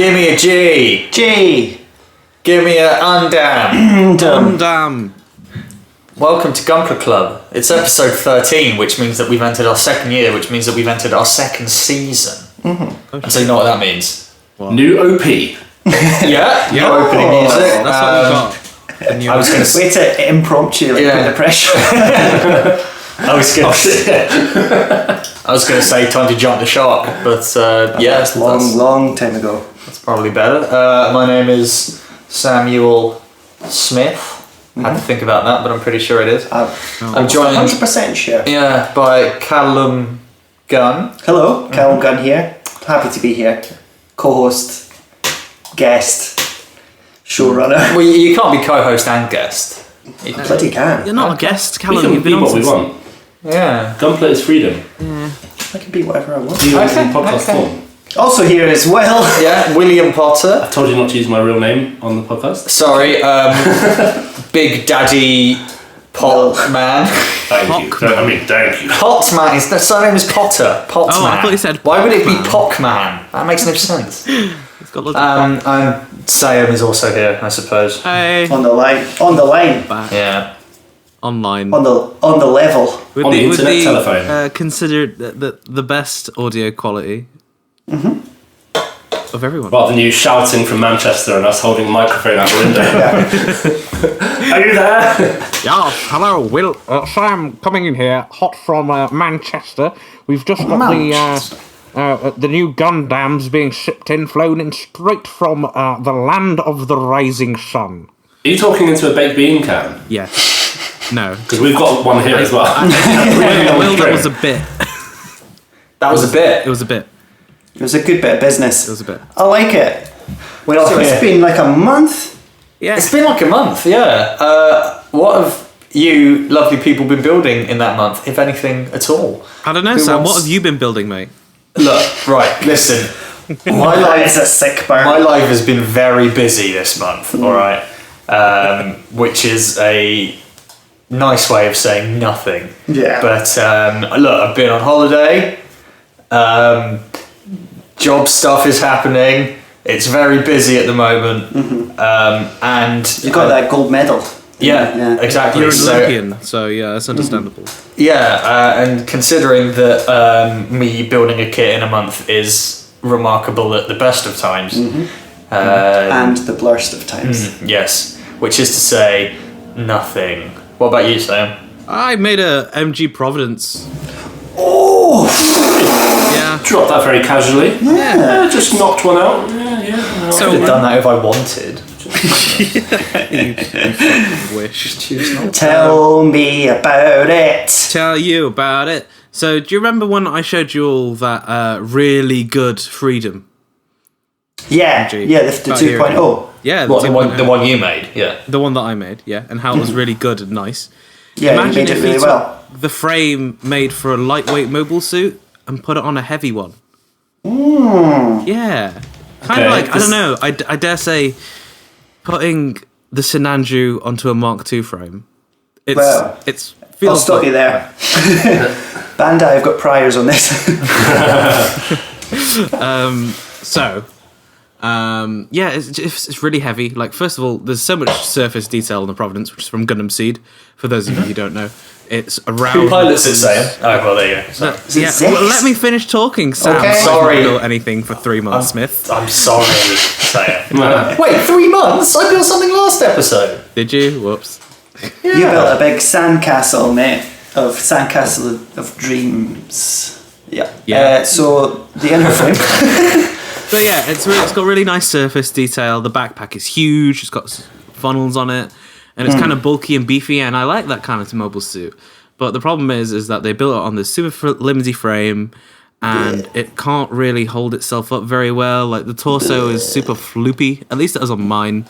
Give me a G. G. Give me a undam. Undam. Welcome to Gunpla Club. It's episode 13, which means that we've entered our second year, which means that we've entered our second season. Mm-hmm. And so you know what that means? What? New OP. Yeah, new opening music. That's what we got. I was going to say... Way to impromptu, like, put the pressure. I was going to say time to jump the shark, but That's long time ago. That's probably better. My name is Samuel Smith. I had to think about that, but I'm pretty sure it is. I'm joined 100% sure. Yeah, by Callum Gunn. Hello, Callum Gunn here. Happy to be here. Co-host, guest, showrunner. Well, you can't be co-host and guest. Bloody can. You're not a guest, We Callum. can You've be been on what we since... want. Yeah. Gunpla is freedom. I can be whatever I want. Do you want to do podcast form? Also here as well. Yeah, William Potter. I told you not to use my real name on the podcast. Sorry, Big Daddy Pot Man. Thank you. Thank you. Pot Man, his surname is Potter. Pot Oh, Man. I thought you said Why would it be Pock Pock Man? That makes no sense. It's got lots of And Sam is also here, I suppose. Hey. On the line. Back. Yeah. Online. On the level. With On the with internet telephone. Considered the best audio quality of everyone. Rather than you shouting from Manchester and us holding a microphone out the window. Are you there? Yeah, hello, Will. Sam coming in here, hot from Manchester. We've just got the new Gundams being shipped in, flown in straight from the land of the rising sun. Are you talking into a baked bean can? Yes. No. Because we've got one here as well. Will, that was a bit. That was a bit. It was a bit. It was a good bit of business. It was a bit. I like it. Well, So it's been like a month. Yeah. It's been like a month, yeah. What have you lovely people been building in that month, if anything at all? I don't know, Who Sam. wants- What have you been building, mate? Look, right, listen. My It's a life, sick burn. my life has been very busy this month, alright? Which is a nice way of saying nothing. Yeah. But look, I've been on holiday. Job stuff is happening. It's very busy at the moment. And You got that gold medal. Yeah, exactly. You're an So- Olympian, so yeah, that's understandable. Yeah, and considering that me building a kit in a month is remarkable at the best of times. And the blurst of times. Yes, which is to say, nothing. What about you, Sam? I made a MG Providence. Oh! Yeah. Dropped that very casually. Yeah. Just knocked one out. Yeah. I could have done that if I wanted. You wish. Choose not to. Tell me about it. Tell you about it. So, do you remember when I showed you all that really good Freedom? Yeah, MG. yeah, the About a year 2.0. ago. Yeah, What, the 2.0. one you made? Yeah. The one that I made, yeah, and how it was really good and nice. Yeah, you made it if really you took well. the frame made for a lightweight mobile suit and put it on a heavy one. Yeah. Kind Okay, of like, I don't know, I dare say, putting the Sinanju onto a Mark II frame. It's Well, it's I'll feels stop like, you there. Bandai have got priors on this. yeah, it's really heavy. Like, first of all, there's so much surface detail on the Providence, which is from Gundam Seed. For those of you who don't know, it's around. Who pilots it, Sam? Oh, well, there you go. Sorry. Yeah, Zex? well, let me finish talking, Sam. Okay. I've Sorry. not built anything for 3 months, Smith. I'm sorry, Sam. Wait, 3 months? I built something last episode. Did you? Whoops. You built a big sandcastle, mate, of sandcastle of dreams. Yeah. Yeah. So the inner frame. So yeah, it's got really nice surface detail. The backpack is huge. It's got funnels on it, and it's kind of bulky and beefy. And I like that kind of mobile suit. But the problem is that they built it on this super flimsy frame, and it can't really hold itself up very well. Like, the torso is super floopy. At least it was on mine.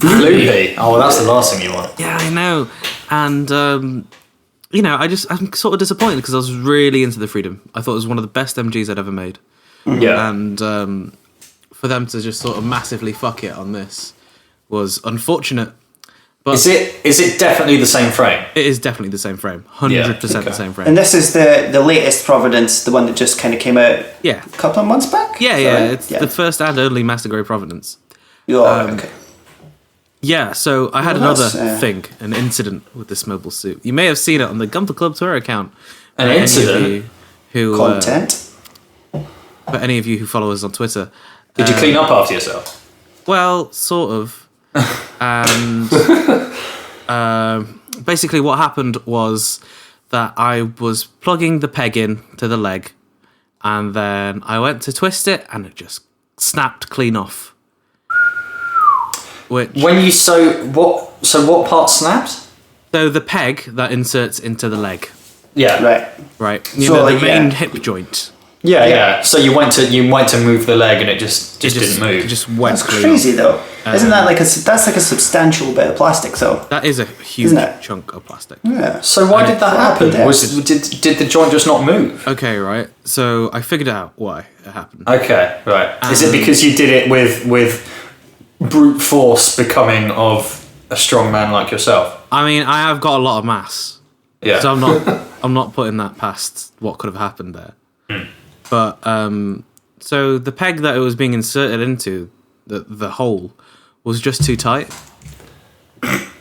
Loopy. Oh, well, that's the last thing you want. Yeah, I know. And you know, I'm sort of disappointed because I was really into the Freedom. I thought it was one of the best MGs I'd ever made. Yeah. And for them to just sort of massively fuck it on this was unfortunate. But Is it definitely the same frame? it is definitely the same frame. 100% the okay. same frame. And this is the latest Providence, the one that just kind of came out Yeah. a couple of months back? Yeah, Is that yeah. right? It's the first and only Master Grade Providence. Okay. Yeah, so I had Well, another that's, thing, an incident with this mobile suit. You may have seen it on the Gunpla Club Twitter account. An Any of incident? you who, Content. for any of you who follow us on Twitter. Did you clean up after yourself? Well, sort of. And basically what happened was that I was plugging the peg in to the leg, and then I went to twist it, and it just snapped clean off. Which, What part snapped? so the peg that inserts into the leg, Yeah. Right. you So, know, the like, main yeah. hip joint. Yeah. So you went to move the leg and it just didn't move. It just went That's clean crazy, off. though. Isn't that that's like a substantial bit of plastic, though? That is a huge Isn't it? chunk of plastic. Yeah. So why did that What happen? happened there? Did the joint just not move? Okay, right. So I figured out why it happened. Okay, right. Is it because you did it with brute force becoming of a strong man like yourself? I mean, I have got a lot of mass. Yeah. So I'm not putting that past what could have happened there. But so the peg that it was being inserted into, the hole, was just too tight.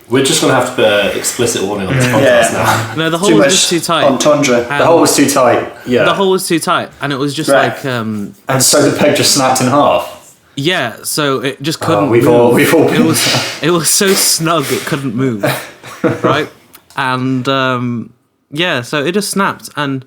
We're just going to have to put an explicit warning on this podcast now. No, the hole Too was much just too tight. entendre. The hole was too tight. Yeah. The hole was too tight, and it was just Right. like and so the peg just snapped in half. yeah. So it just couldn't. we've move. all It was it was so snug it couldn't move, right? And yeah, so it just snapped, and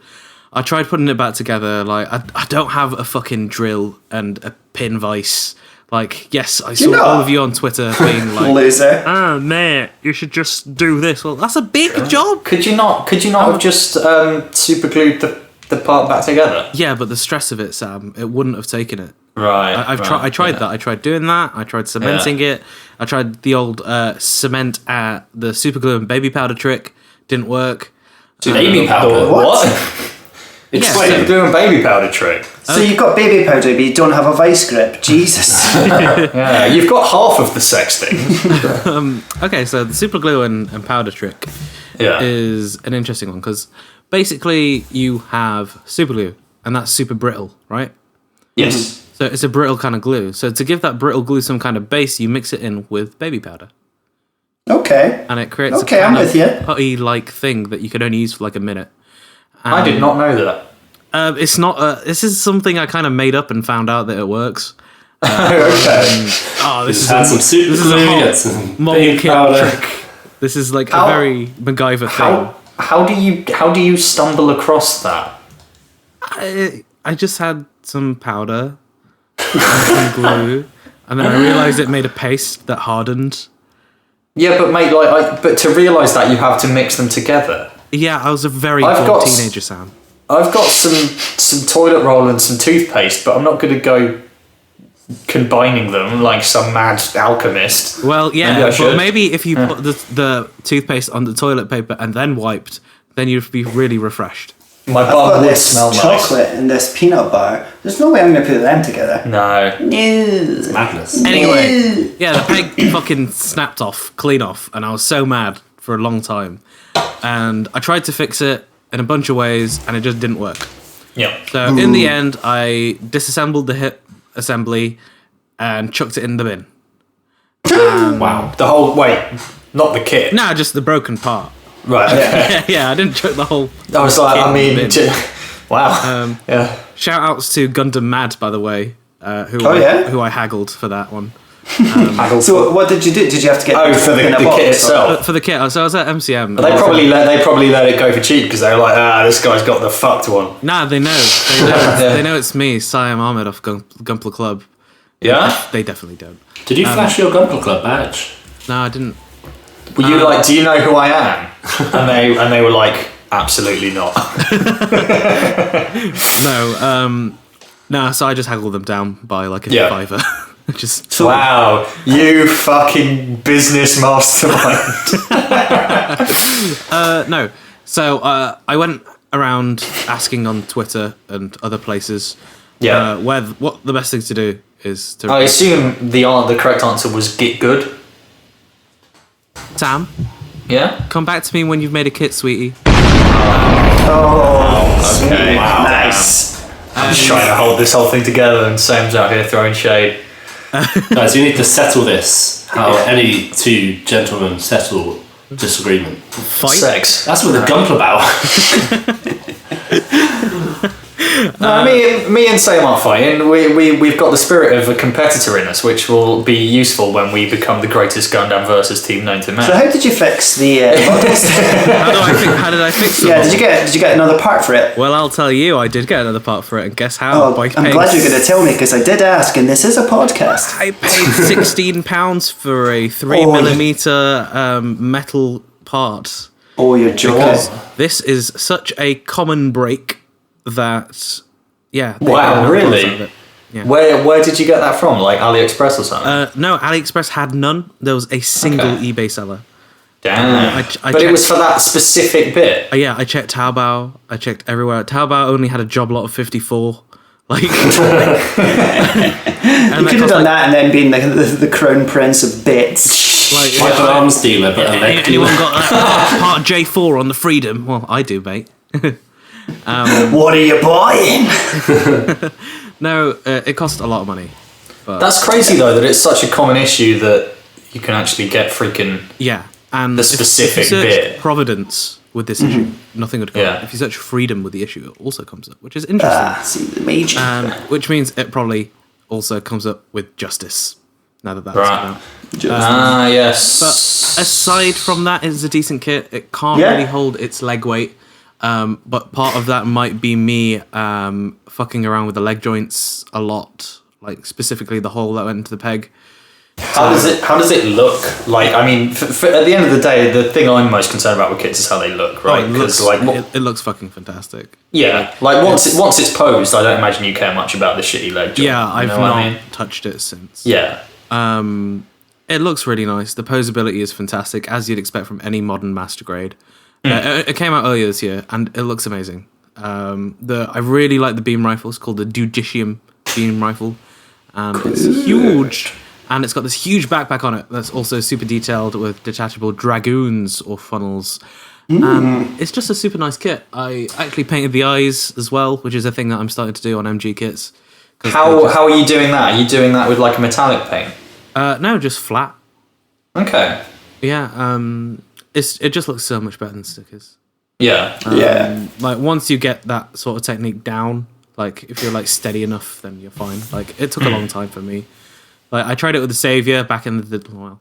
I tried putting it back together. Like I don't have a fucking drill and a pin vise. Like yes, I saw not? all of you on Twitter being like, Loser. "Oh, nah, you should just do this." Well, that's a big job. Could you not have just super glued the part back together? Yeah, but the stress of it, Sam, it wouldn't have taken it. Right. I tried that. I tried doing that. I tried cementing it. I tried the old cement at the super glue and baby powder trick. Didn't work. Baby powder. What? Yeah, Super so- glue and baby powder trick. So you've got baby powder, but you don't have a vice grip. Jesus. Yeah, you've got half of the sex things. Okay, so the super glue and powder trick Yeah. is an interesting one because basically you have super glue and that's super brittle, right? Yes. So it's a brittle kind of glue. So to give that brittle glue some kind of base, you mix it in with baby powder. Okay. And it creates Okay, a I'm kind with of you. putty-like thing that you could only use for like a minute. I did not know that. It's not. This is something I kind of made up and found out that it works. Okay. Oh, this is Had some super this is a glue, whole get some model baby kit powder. trick. This is like How- a very MacGyver thing. How do you stumble across that? I just had some powder and some glue, and then I realized it made a paste that hardened. Yeah, but mate, but to realise that you have to mix them together. Yeah, I was a very I've bored got teenager, Sam. I've got some toilet roll and some toothpaste, but I'm not going to go combining them like some mad alchemist. Well, Maybe yeah, I but should. maybe if you put the toothpaste on the toilet paper and then wiped, then you'd be really refreshed. My I've bum got would this smell nice. chocolate and this peanut bar. There's no way I'm going to put them together. No. No. Madness. Anyway, yeah, the peg fucking snapped off, clean off, and I was so mad for a long time. And I tried to fix it in a bunch of ways, and it just didn't work. Yeah. So in the end, I disassembled the hip assembly and chucked it in the bin. Wow. The whole not the kit. Nah, just the broken part. Right. Okay. Yeah, I didn't chuck the whole. I was like, kit I in the mean, bin. wow. Yeah. Shout outs to Gundam Mad, by the way, who I haggled for that one. So what did you do? Did you have to get For the in a kit box? itself. For the kit, so I was at MCM. They probably let it go for cheap because they were like, this guy's got the fucked one. Nah, they know. They know it's me, Siam Ahmed of Gunpla Club. Yeah. They definitely don't. Did you flash your Gunpla Club badge? No, I didn't. Were you like, do you know who I am? And they were like, absolutely not. No, so I just haggled them down by like a Yeah. fiver. Just Wow, you fucking business mastermind. no. So I went around asking on Twitter and other places. Yeah. What the best thing to do is to. I assume the correct answer was get good. Sam, Yeah? come back to me when you've made a kit, sweetie. Okay. Wow. Nice. I'm just trying to hold this whole thing together and Sam's out here throwing shade. Guys, you need to settle this. How any two gentlemen settle disagreement. Fight. Sex. That's what the Gunpla bow. No, me and Sam aren't fighting. We've got the spirit of a competitor in us, which will be useful when we become the greatest Gundam versus team known to man. So how did you fix the podcast? How did I fix it? Yeah, did you get another part for it? Well, I'll tell you, I did get another part for it, and guess how? Oh, I'm glad you're going to tell me because I did ask, and this is a podcast. I paid £16 for a 3mm metal part. Oh, you're joking. Because this is such a common break that, yeah. they Wow, got really? parts out of it. Yeah. Where did you get that from? Like AliExpress or something? No, AliExpress had none. There was a single Okay. eBay seller. Damn. I But it was checked- for that specific bit. Yeah, I checked Taobao. I checked everywhere. Taobao only had a job lot of 54. Like, You could have done that and then been the crown prince of bits. Like, Like an arms dealer, but a leg dealer. anyone got part J4 on the Freedom? Well, I do, mate. What are you buying? No, it cost a lot of money. But That's crazy though that it's such a common issue that you can actually get freaking. yeah, and The if specific you search bit. Providence with this issue, nothing would come Yeah. up. If you search Freedom with the issue, it also comes up, which is interesting. See the major. Which means it probably also comes up with Justice. Now that that's Right. out. Yes. But aside from that, it's a decent kit. It can't Yeah. really hold its leg weight. But part of that might be me fucking around with the leg joints a lot, like specifically the hole that went into the peg. How does it look? Like, I mean, at the end of the day, the thing I'm most concerned about with kits is how they look, right? It Because looks, like, it looks fucking fantastic. once it's posed, I don't imagine you care much about the shitty leg joint. Yeah, you I've know what not I mean? touched it since. Yeah. It looks really nice. The posability is fantastic, as you'd expect from any modern master grade. It came out earlier this year, and it looks amazing. I really like the beam rifle. It's called the Dudicium beam rifle, and it's huge. And it's got this huge backpack on it that's also super detailed with detachable dragoons or funnels. It's just a super nice kit. I actually painted the eyes as well, which is a thing that I'm starting to do on MG kits. How are you doing that? Are you doing that with like a metallic paint? No, just flat. Okay. Yeah, it just looks so much better than stickers. Yeah. Like once you get that sort of technique down, like if you're like steady enough, then you're fine. Like it took a long time for me. Like I tried it with the Savior back in a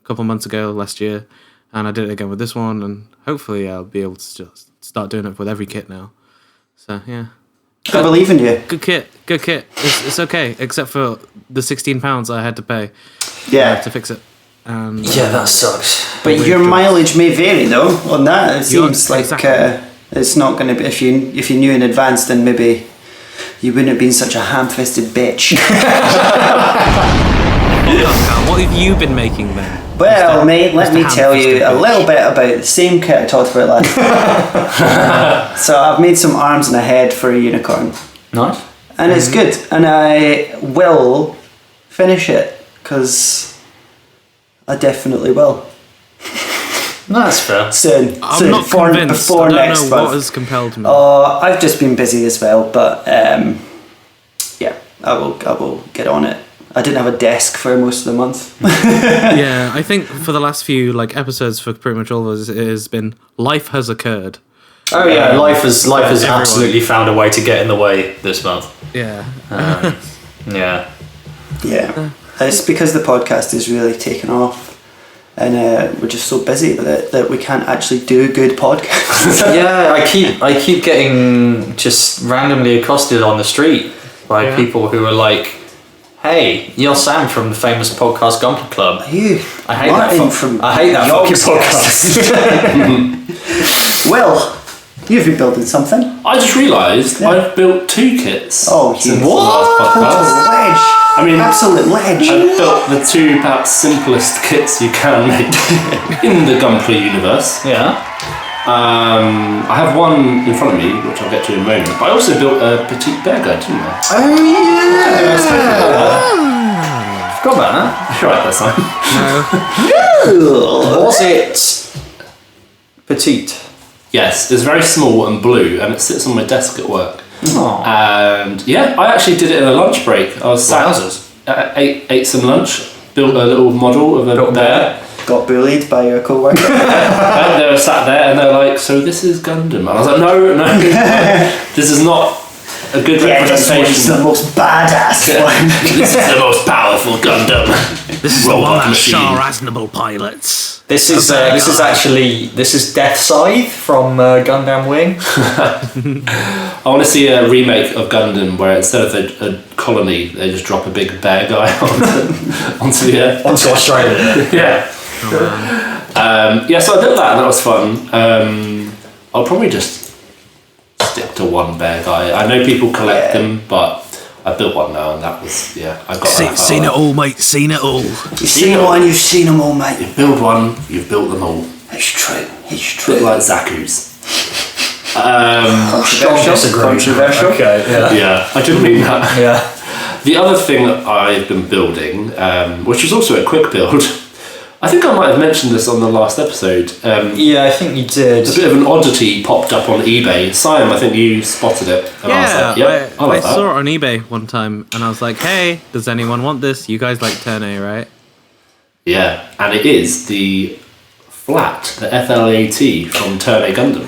couple months ago last year, and I did it again with this one, and hopefully I'll be able to just start doing it with every kit now. So yeah, I believe in you. good kit. It's okay, except for the £16 I had to pay Yeah. to fix it. And Yeah, that sucks. But your mileage may vary though on that. It seems like exactly. it's not going to be if you knew in advance, then maybe you wouldn't have been such a ham-fisted bitch. What have you been making then? Well, mate, let Mr. me tell you Ham-fisted a bitch. little bit about the same kit I talked about last time. So I've made some arms and a head for a unicorn, Nice. and it's good, and I will finish it because I definitely will. No, that's fair. Soon. I'm not convinced. Before I don't next know month. what has compelled me. I've just been busy as well, but yeah, I will get on it. I didn't have a desk for most of the month. Yeah, I think for the last few like episodes for pretty much all of us, it has been life has occurred. Oh yeah, life has everyone. absolutely found a way to get in the way this month. Yeah. Yeah. Yeah, it's because the podcast is really taken off, and we're just so busy with it that we can't actually do good podcasts. Yeah, I keep getting just randomly accosted on the street by Yeah. people who are like, "Hey, you're Sam from the famous podcast Gunpla Club." You, I hate Martin that. from I hate that fucking Yogscast. podcast. Well, you've been building something. I just realised I've built 2 kits. Oh, since you the last podcast. ledge. I mean, Absolute ledge. I've built the 2 perhaps simplest kits you can make in the Gunpla universe. Yeah. I have one in front of me, which I'll get to in a moment. But I also built a petite bear guide, didn't I? Oh yeah. Forgot about that. You're right that time. Was it petite? Yes, it's very small and blue, and it sits on my desk at work. Oh. And yeah, I actually did it in a lunch break. I was sat, ate some lunch, built a little model of a bear. Got bullied by your co-worker. And they were sat there and they're like, so this is Gundam. And I was like, no, this is not a good representation. This is the most badass one. This is the most powerful Gundam. This is the one Robot that machine. Shah Aznable pilots. This is Death Scythe from Gundam Wing. I want to see a remake of Gundam where instead of a colony, they just drop a big bear guy onto the earth. Onto Australia. Yeah. Yeah, so I built that and that was fun. I'll probably just stick to one bear guy. I know people collect them, but I built one now and that was, I got that. Seen it all, mate. Seen it all. You've seen one, you've seen them all, mate. You build one, you've built them all. It's true. Bit like Zaku's. Controversial. Okay, yeah. Yeah, I didn't mean that. Yeah. The other thing that I've been building, which is also a quick build, I think I might have mentioned this on the last episode. Yeah, I think you did. A bit of an oddity popped up on eBay. Simon, I think you spotted it. And I was like, yep, I like that. saw it on eBay one time and I was like, hey, does anyone want this? You guys like Turn A, right? Yeah, and it is the flat, the FLAT from Turn A Gundam,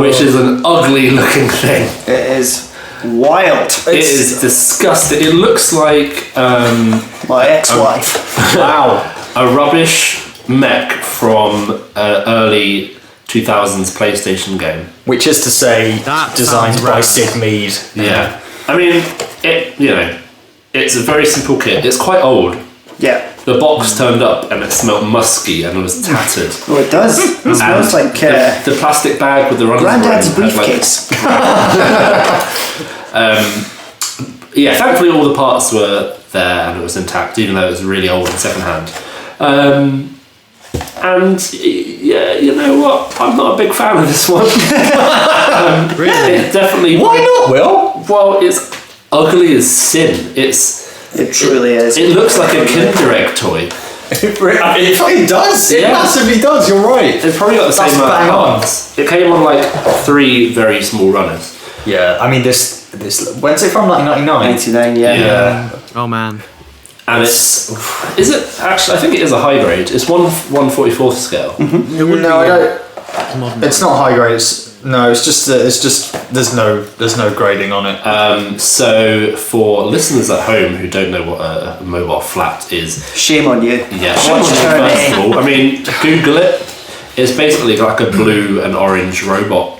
which is an ugly looking thing. It is wild. It is disgusting. It looks like My ex-wife. Wow. a rubbish mech from an early 2000s PlayStation game. Which is to say, That designed sounds by right. Sid Mead. Yeah. I mean, it's a very simple kit. It's quite old. Yeah. The box turned up and it smelled musky and it was tattered. Oh, it does. It smells like the plastic bag with the runners Granddad's had, like, briefcase. yeah, thankfully all the parts were there and it was intact, even though it was really old and secondhand. And yeah, you know what? I'm not a big fan of this one. Really? It definitely. Why not, Will? Well, it's ugly as sin. It truly is. It looks like a Kinder Egg toy. It does. It Yeah. massively does. You're right. It's probably got the That's same amount bang of on. parts. It came on like 3 very small runners. Yeah. I mean, this. When's it from? 1999. 99, yeah. Oh man. And it's. Is it actually? I think it is a high grade. It's 1/44th scale. No, I don't. It's not high grade. It's just there's no grading on it. So for listeners at home who don't know what a mobile flat is, Shame on you. yeah, shame on you, Turn first A. of all. I mean, Google it. It's basically like a blue and orange robot,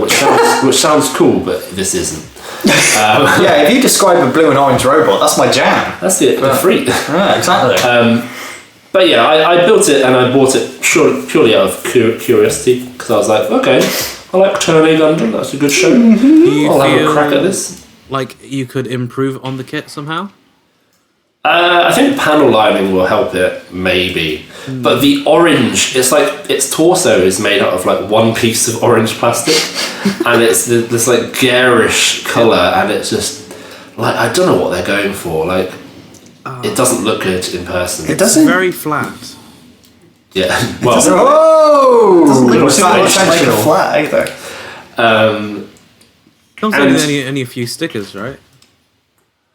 which sounds cool, but this isn't. Yeah, if you describe a blue and orange robot, that's my jam. That's the freak. Yeah, exactly. But yeah, I built it and I bought it purely out of curiosity because I was like, okay, I like Turn A Gundam. That's a good show. Do you I'll have a feel crack at this. like you could improve on the kit somehow? I think panel lining will help it, maybe. But the orange, it's like its torso is made out of like one piece of orange plastic, and it's this like garish color, and it's just like I don't know what they're going for. Like, it doesn't look good in person. It doesn't. Very flat. Yeah. Well. Oh, It was doesn't that look like a intentional? flat either. Comes And- with only a few stickers, right?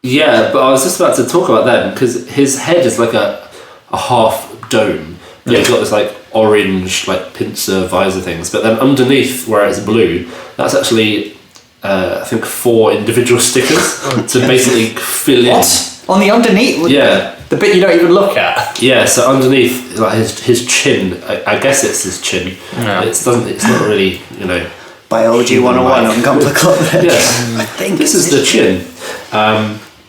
Yeah, but I was just about to talk about that because his head is like a half dome. Yeah, he's got this like orange like pincer visor things, but then underneath where it's blue, that's actually I think 4 individual stickers to basically fill in. What? On the underneath? Yeah. The bit you don't even look at. Yeah, so underneath like his chin, I guess it's his chin. Yeah. It's not really, you know. Biology 101 on Gunpla Club. Yeah. I think This is the chin.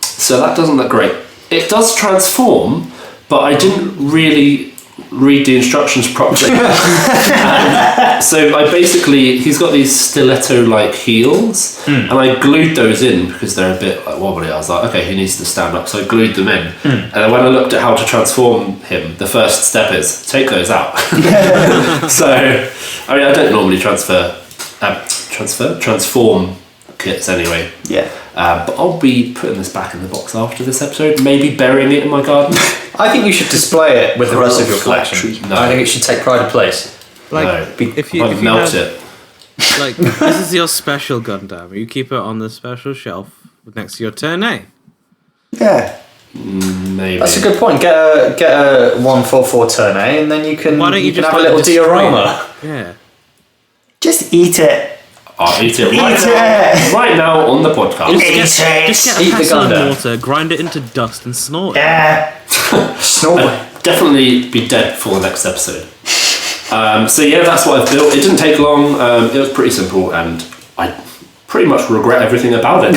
So that doesn't look great. It does transform, but I didn't really read the instructions properly. So I basically, he's got these stiletto-like heels, and I glued those in because they're a bit like wobbly. I was like, okay, he needs to stand up, so I glued them in. And then when I looked at how to transform him, the first step is take those out. So, I mean, I don't normally transform kits anyway. Yeah. But I'll be putting this back in the box after this episode, maybe burying it in my garden. I think you should display it with the rest of your Flat collection. tree. No. I think it should take pride of place. Like, No, if you melt have, it. like, this is your special Gundam. You keep it on the special shelf next to your turn A. Yeah. Maybe. That's a good point. Get a 144 turn A, and then you can. Why don't you just have a like, little destroy diorama? it? Yeah. Just eat it. I'll eat it Eat right it. now. Right now on the podcast. Eat it. Just get Eat a the pestle and Gundam. water, grind it into dust, and snort it. Yeah. Snort. I'd definitely be dead for the next episode. So yeah, that's what I've built. It didn't take long. It was pretty simple, and I pretty much regret everything about it.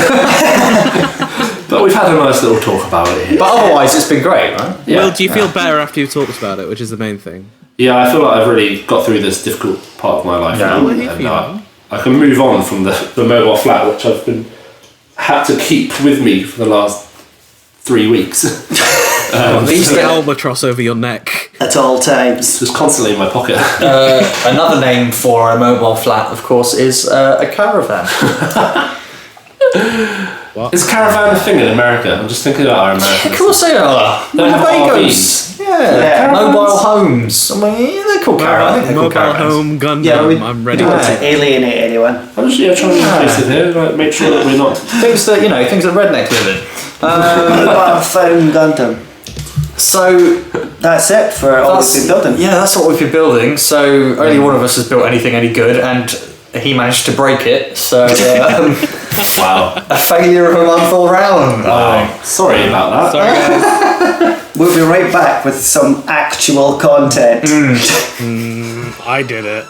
But we've had a nice little talk about it here. But otherwise, it's been great, right? Yeah. Will, do you feel better after you've talked about it, which is the main thing? Yeah, I feel like I've really got through this difficult part of my life now, Well, if and you know. I can move on from the mobile flat, which I've had to keep with me for the last 3 weeks. Use the albatross over your neck. At all times. It was constantly in my pocket. Another name for a mobile flat, of course, is a caravan. Is caravan a thing in America? I'm just thinking about our Americans. Of course they are. They have Winnebagoes. Yeah, mobile homes. I mean, they're called caravans. I think they're called Mobile caravans. home Gundam. Yeah, I'm ready. You want to alienate anyone. I'm just trying to be inclusive here, like, make sure that we're not. Things that rednecks live in. Mobile phone Gundam. So That's it for all we've been building. Yeah, that's what we've been building. So only one of us has built anything any good, and he managed to break it. So Wow. a failure of a month all round. Wow. Sorry about that. Sorry, guys. We'll be right back with some actual content. I did it.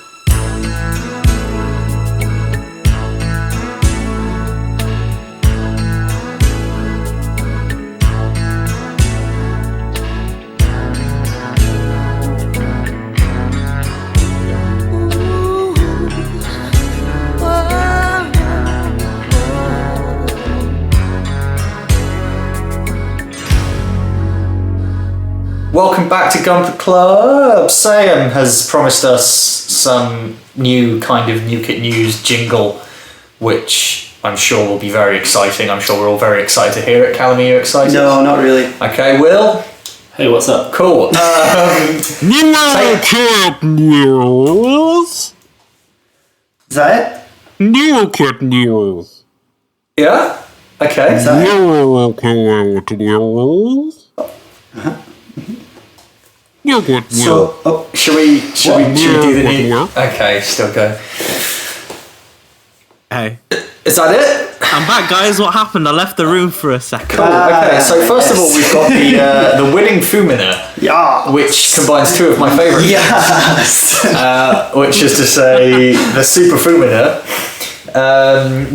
Welcome back to Gunpla Club. Sam has promised us some new kind of New Kit News jingle, which I'm sure will be very exciting. I'm sure we're all very excited to hear it. Callum, are you excited? No, not really. Okay, Will? Hey, what's up? Cool. New Kit News. Is that it? New Kit News. Yeah? Okay. Is that it? New Kit News. New Kit News. So, oh, Should we do the new? Yeah. Okay, still going. Hey, Is that it? I'm back, guys. What happened? I left the room for a second. Cool. Okay, so first of all, we've got the winning Fumina, yeah. which combines two of my favourites. Yes. Which is to say the Super Fumina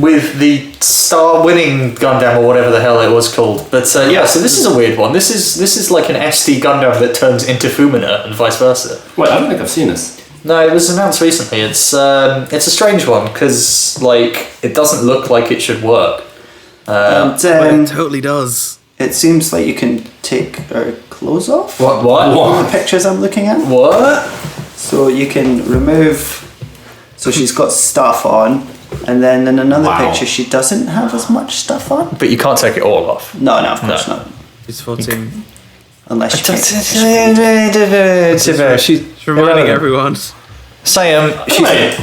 with the star winning Gundam or whatever the hell it was called. But yeah, so this is a weird one. This is like an SD Gundam that turns into Fumina and vice versa. Wait, I don't think I've seen this. No, it was announced recently. It's a strange one because like it doesn't look like it should work. And, It totally does. it seems like you can take her clothes off. What? All the pictures I'm looking at. What? So you can remove. So she's got stuff on, and then in another Wow. picture she doesn't have as much stuff on. But you can't take it all off. No, of course No. not. She's 14. Unless you She's reminding everyone. Sam,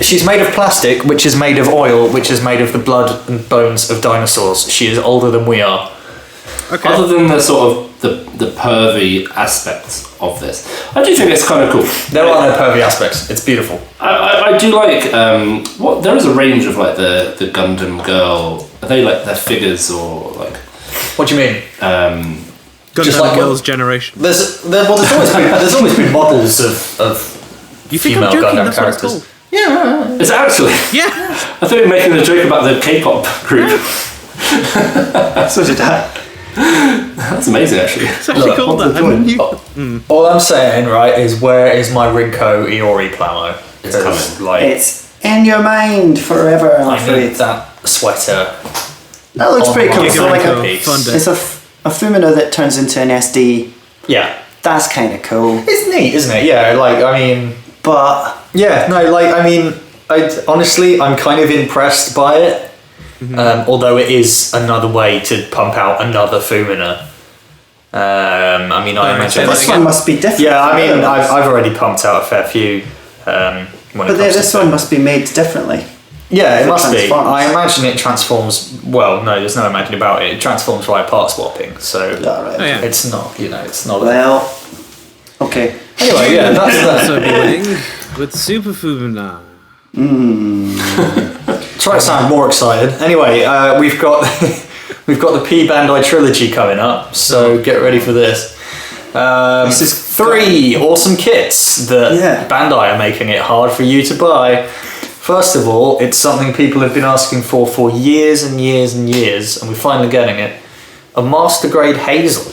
she's made of plastic, which is made of oil, which is made of the blood and bones of dinosaurs. She is older than we are. Okay. Other than the sort of the pervy aspects of this, I do think it's kind of cool. There are no pervy aspects. It's beautiful. I do like what there is a range of like the Gundam girl. Are they like their figures or like What do you mean? Gundam just like Girls' generation. There's always been models of You think female I'm joking? Gundam That's what it's characters. called. Yeah. is it actually? Yeah. I thought you were making a joke about the K-pop group. So did I. That's amazing, actually. It's actually called that. And you- All I'm saying, right, is where is my Rinko Iori plamo? It's coming. Like, It's in your mind forever. I'm I afraid. need that sweater. That looks on pretty my cool. So like Giga a, Rinko Thunder. it's a Fumina that turns into an SD. Yeah. That's kind of cool. It's neat, isn't it? Yeah, like, I mean... But Yeah, no, like, I mean, honestly, I'm kind of impressed by it. Although it is another way to pump out another Fumina. I mean, I imagine. This one must be different. Yeah, I mean, I've already pumped out a fair few. But this one must be made differently. Yeah, it must be. transforms. I imagine it transforms. Well, no, there's no imagine about it. It transforms via part swapping, so Right. Oh, yeah. it's not. It's not. Well, okay. Anyway, yeah, that's that. So winning with Super Fumina. Try to sound more excited. Anyway, we've got we've got the P Bandai trilogy coming up, so get ready for this. This is 3 awesome kits that Bandai are making it hard for you to buy. First of all, it's something people have been asking for years and years and years, and we're finally getting it. A Master Grade Hazel.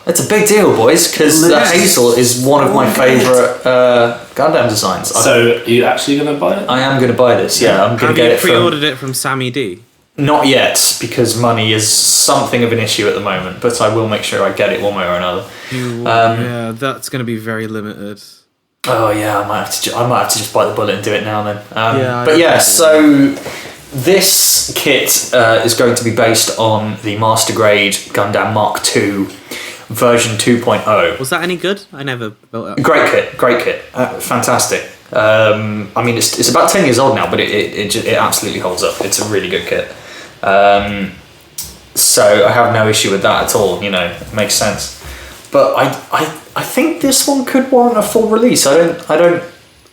It's a big deal, boys, because Hazel is one of my favourite Gundam designs. So, are you actually going to buy it? I am going to buy this, yeah. I'm going to get it from... pre-ordered it from Sammy D? Not yet, because money is something of an issue at the moment, but I will make sure I get it one way or another. Yeah, that's going to be very limited. Oh yeah, I might have to just bite the bullet and do it now then. Yeah, so this kit is going to be based on the Master Grade Gundam Mark II version 2.0. Was that any good? I never built it. Great kit, fantastic. I mean, it's about 10 years old now, but it absolutely holds up. It's a really good kit. So I have no issue with that at all. It makes sense. But I think this one could warrant a full release. I don't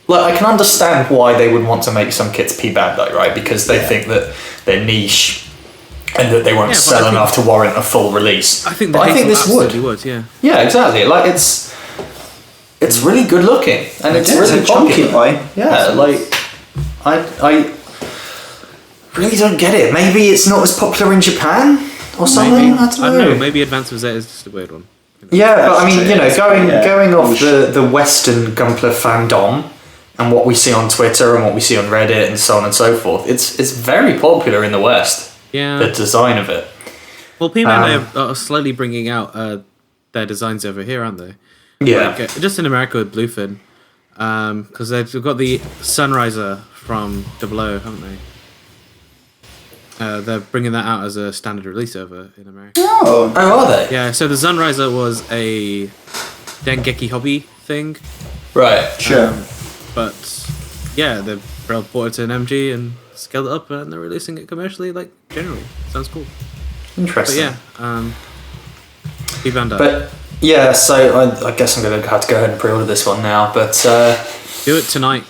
like. I can understand why they would want to make some kits P Bandai, right? Because they think that they're niche and that they won't sell enough to warrant a full release. I think this would. Yeah. Yeah, exactly. Like it's really good looking and it's really chunky, boy. Yeah, like I really don't get it. Maybe it's not as popular in Japan or something. I don't know. Maybe Advance of Zeta is just a weird one. Yeah, but I mean, going off the Western Gunpla fandom and what we see on Twitter and what we see on Reddit and so on and so forth, it's very popular in the West. Yeah. The design of it. Well, P-Man are slowly bringing out their designs over here, aren't they? Yeah. Like, just in America with Bluefin, because they've got the Sunriser from Double O, haven't they? They're bringing that out as a standard release over in America. Oh, are they? Yeah, so the Sunriser was a Dengeki hobby thing. Right. sure. But yeah, they brought it to an MG and scaled it up, and they're releasing it commercially, like generally. Sounds cool. But Interesting. yeah, Bandai. But yeah, so I guess I'm going to have to go ahead and pre-order this one now. But Do it tonight.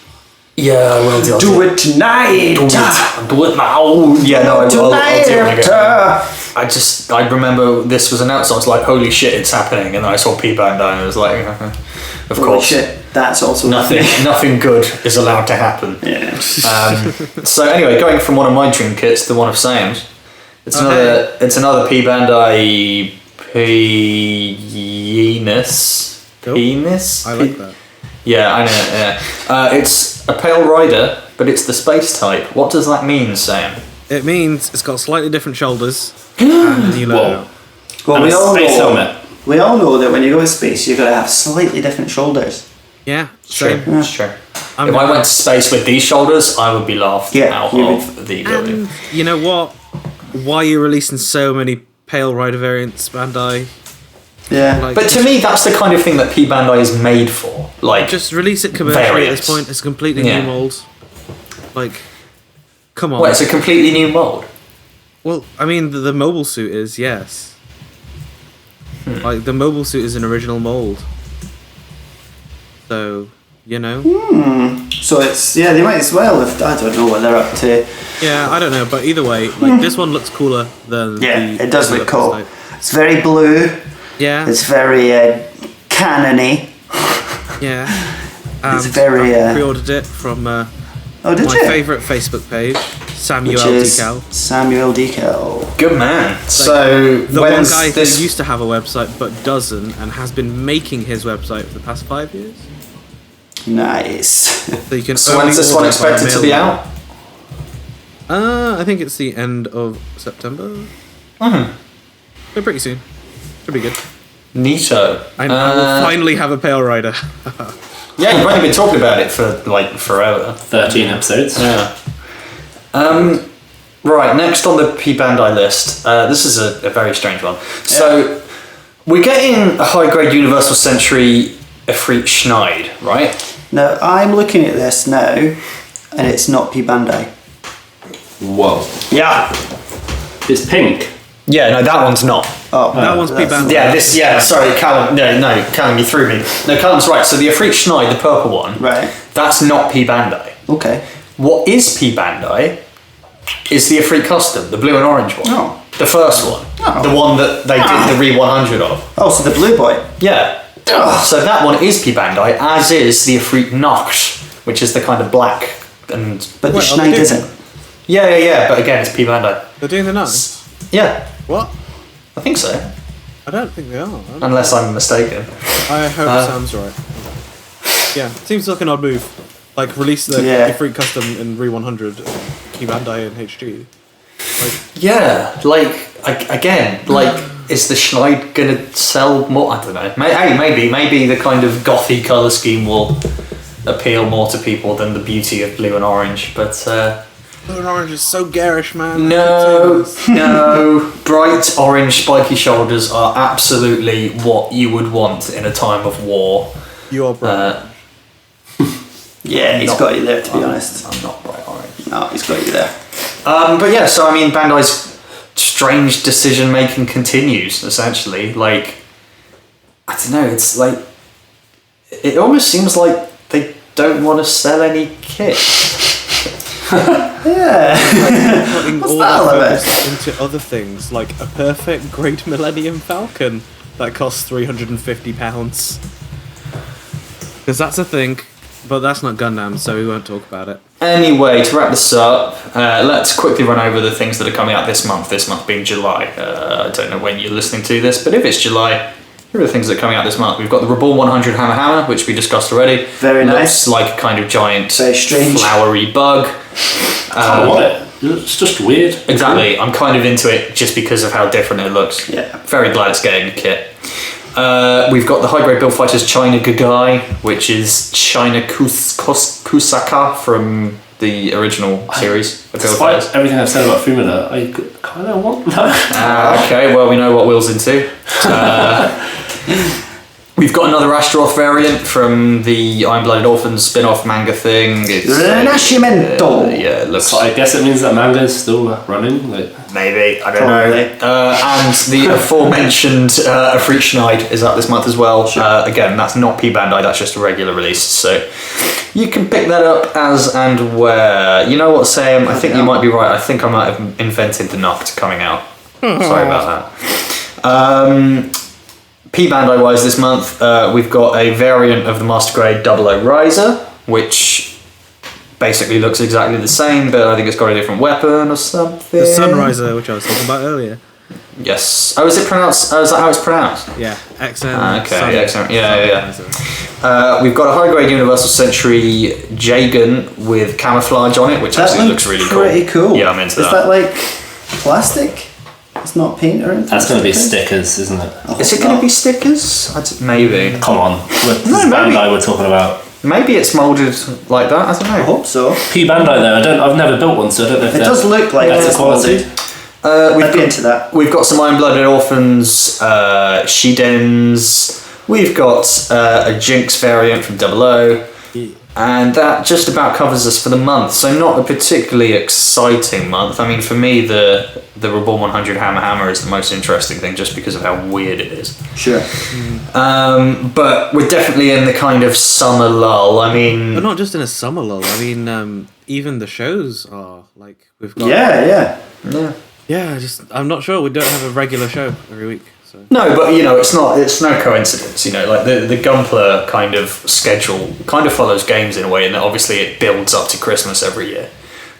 yeah, I will do. Do it tonight. Do it now. Yeah, no, I'll do it when I get home. I remember this was announced. I was like, "Holy shit, it's happening!" And then I saw P Bandai, and I was like, "Of Holy course, shit, that's also nothing good is allowed to happen." Yeah. So anyway, going from one of my dream kits to one of Sam's, it's another P Bandai Penis. Cool. Penis. I like that. Yeah, I know. Yeah, it's a Pale Rider, but it's the space type. What does that mean, Sam? It means it's got slightly different shoulders and a new logo. Well, And a space helmet. We all know that when you go to space, you've got to have slightly different shoulders. Yeah, Sure, same. it's true. If I went to space with these shoulders, I would be laughed out of the building. And you know what? Why are you releasing so many Pale Rider variants, Bandai? Yeah. Like, But to me, that's the kind of thing that P Bandai is made for. Like, just release it commercially variants. at this point. It's a completely Yeah. new mold. Like, come on. what? It's a completely new mold. Well, I mean, the mobile suit is, yes. Like, the mobile suit is an original mold. So, you know. So it's they might as well. If I don't know what they're up to. Yeah, I don't know, but either way, like, this one looks cooler than It does look cool. Like, It's very blue. yeah, It's very canon-y. yeah. It's very. I pre-ordered it from Oh, did my you? favourite Facebook page, Samuel Which is Decal. Samuel Decal. Good man. So The one when's guy this? who used to have a website but doesn't, and has been making his website for the past 5 years. Nice. So you can. So only when's this order one it by expected to be mail. out? I think it's the end of September. So pretty soon. Should be good. Neato. I will finally have a Pale Rider. Yeah, you've only been talking about it for like forever. 13 episodes. Yeah. Right, next on the P Bandai list, this is a very strange one. So, we're getting a high-grade Universal Century Efreet Schneid, right? Now, I'm looking at this now, and it's not P Bandai. Whoa. Yeah. It's pink. Yeah, no, that one's not. Oh, That one's P Bandai. Yeah, sorry, Callum, Callum, you threw me. No, Callum's right, so the Efreet Schneid, the purple one, Right. that's not P Bandai. Okay. What is P Bandai is the Efreet Custom, the blue and orange one. Oh. The first one. Oh. The one that they did the Re 100 of. Oh, so the blue boy. Yeah. So that one is P Bandai, as is the Efreet Nox, which is the kind of black and... But the Wait, are Schneid they isn't. Yeah, but again, it's P Bandai. They're doing the nice. Yeah, What? I think so. I don't think they are. Unless I'm mistaken. I hope Sam's right. Yeah, seems like an odd move. Like, release the Yeah. Efreet Custom in Re 100, P Bandai and HG. Yeah, like, again, like, is the Schneid gonna sell more? I don't know. Maybe the kind of gothy colour scheme will appeal more to people than the beauty of blue and orange, but... Blue and orange is so garish, man. No, bright orange spiky shoulders are absolutely what you would want in a time of war. You are bright. Yeah, he's Not- got you there, to be honest. I'm not bright orange. No, he's got you there. But yeah, so I mean, Bandai's strange decision making continues, essentially. Like, I don't know, it's like, it almost seems like they don't want to sell any kit. Yeah. Putting What's all that all that about? focus into other things, like a perfect Great Millennium Falcon that costs £350. Because that's a thing, but that's not Gundam, so we won't talk about it. Anyway, to wrap this up, let's quickly run over the things that are coming out this month being July. I don't know when you're listening to this, but if it's July, here are the things that are coming out this month. We've got the Reborn 100 Hammer, which we discussed already. Very nice. Looks like a kind of giant, Very strange. flowery bug. I want it. It's just weird. Exactly, I'm kind of into it just because of how different it looks. Yeah. Very glad it's getting a kit. We've got the high grade build fighters China Gagai, which is China Kusaka from the original series of build Despite fighters. everything I've said about Fumina, I kind of want that. Okay, well, we know what Will's into. We've got another Astaroth variant from the Iron Blooded Orphans spin-off manga thing. It's, Renascimento. yeah, it looks So I guess it means that manga is still running. Like, maybe, I don't Probably. know. And the aforementioned Efreet Schneid is out this month as well. Again, that's not P Bandai, that's just a regular release. So you can pick that up as and where. You know what, Sam? I think you might be right. I think I might have invented the Noct coming out. Sorry about that. P Bandai wise this month, we've got a variant of the Master Grade 00 Riser, which basically looks exactly the same, but I think it's got a different weapon or something. The Sunriser, which I was talking about earlier. Yes. Oh, is it pronounced? Oh, is that how it's pronounced? Yeah, XM. Okay, excellent. Yeah. Sunriser. We've got a high grade Universal Century Jagan with camouflage on it, which That actually looks looks really cool. pretty cool. Yeah, I'm into Is that like plastic? It's not paint or anything? that's going to be Okay. stickers, isn't it? Is it going to be stickers? Mm. Maybe. Come on. This No, is maybe. Bandai we're talking about. Maybe it's moulded like that. I don't I know. hope so. P Bandai though, I've never built one, so I don't know if It does look like better it's quality. molded. We've I'd be got, into that. we've got some Iron Blooded Orphans, Shidens. We've got a Jinx variant from 00. And that just about covers us for the month. So not a particularly exciting month. I mean, for me, the Reborn 100 Hammer is the most interesting thing, just because of how weird it is. Sure. But we're definitely in the kind of summer lull. I mean, But not just in a summer lull. I mean, even the shows are like we've got. Yeah. Yeah, I'm not sure. We don't have a regular show every week. So. no, but you know, it's no coincidence. You know, like the Gunpla kind of schedule kind of follows games in a way, and that obviously it builds up to Christmas every year.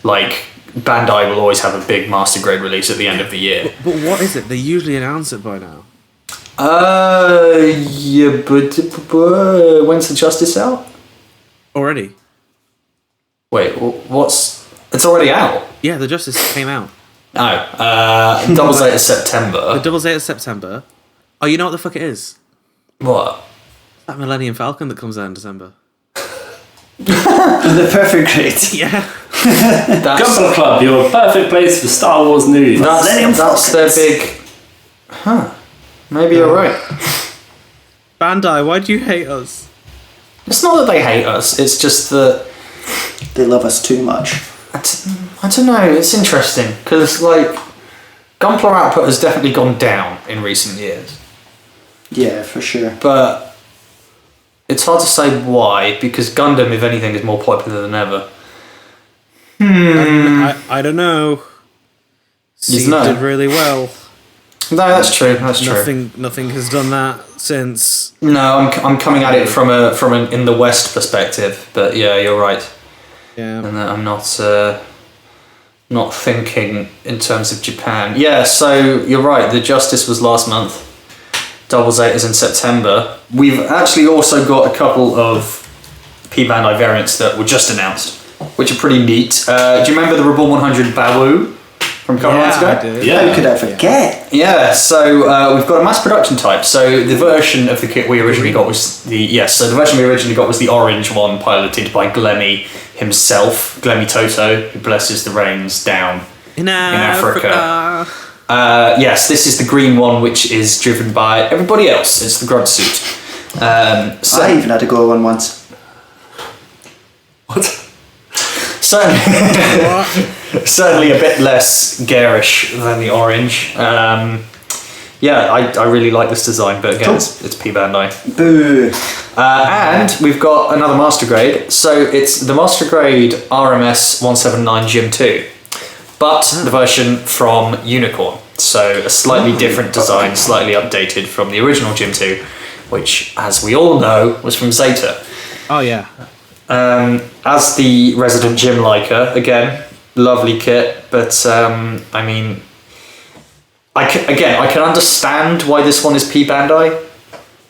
Like Bandai will always have a big Master Grade release at the end of the year. But what is it? They usually announce it by now. Yeah, but when's the Justice out? Already? Wait, what's? It's already out. Yeah, the Justice came out. No, Double Zeta September. The Double Zeta September. Oh, you know what the fuck it is? What? That Millennium Falcon that comes out in December. The perfect grade. Yeah. Gunpla Club, your perfect place for Star Wars news. That's their big... Maybe you're right. Bandai, why do you hate us? It's not that they hate us, it's just that... They love us too much. I don't know, it's interesting, because, like, Gunpla output has definitely gone down in recent years. Yeah, for sure. But it's hard to say why, because Gundam, if anything, is more popular than ever. I don't know. Seed know. did really well. No, that's true. That's true. Nothing has done that since. No, I'm coming at it from an in the West perspective, but yeah, you're right. Yeah. And I'm not thinking in terms of Japan. Yeah, so you're right. The Justice was last month. Double Zeta's in September. We've actually also got a couple of P Bandai variants that were just announced, which are pretty neat. Do you remember the Reborn 100 Bawu from a couple months ago? I did. Yeah. How could I forget? Yeah, so we've got a mass production type. So the version of the kit we originally got was the version we originally got was the orange one, piloted by Glemmy himself, Glemmy Toto, who blesses the rains down In Africa. Yes, this is the green one, which is driven by everybody else. It's the Grud suit. So I even had to go on once. What? Certainly a bit less garish than the orange. Yeah, I really like this design, but again, it's P Bandai. Boo. And we've got another Master Grade. So it's the Master Grade RMS 179 Gym 2, but the version from Unicorn. So a slightly different design, slightly updated from the original Gym 2, which, as we all know, was from Zeta. Oh yeah. As the resident gym liker, again, lovely kit, but I mean, I can understand why this one is P Bandai,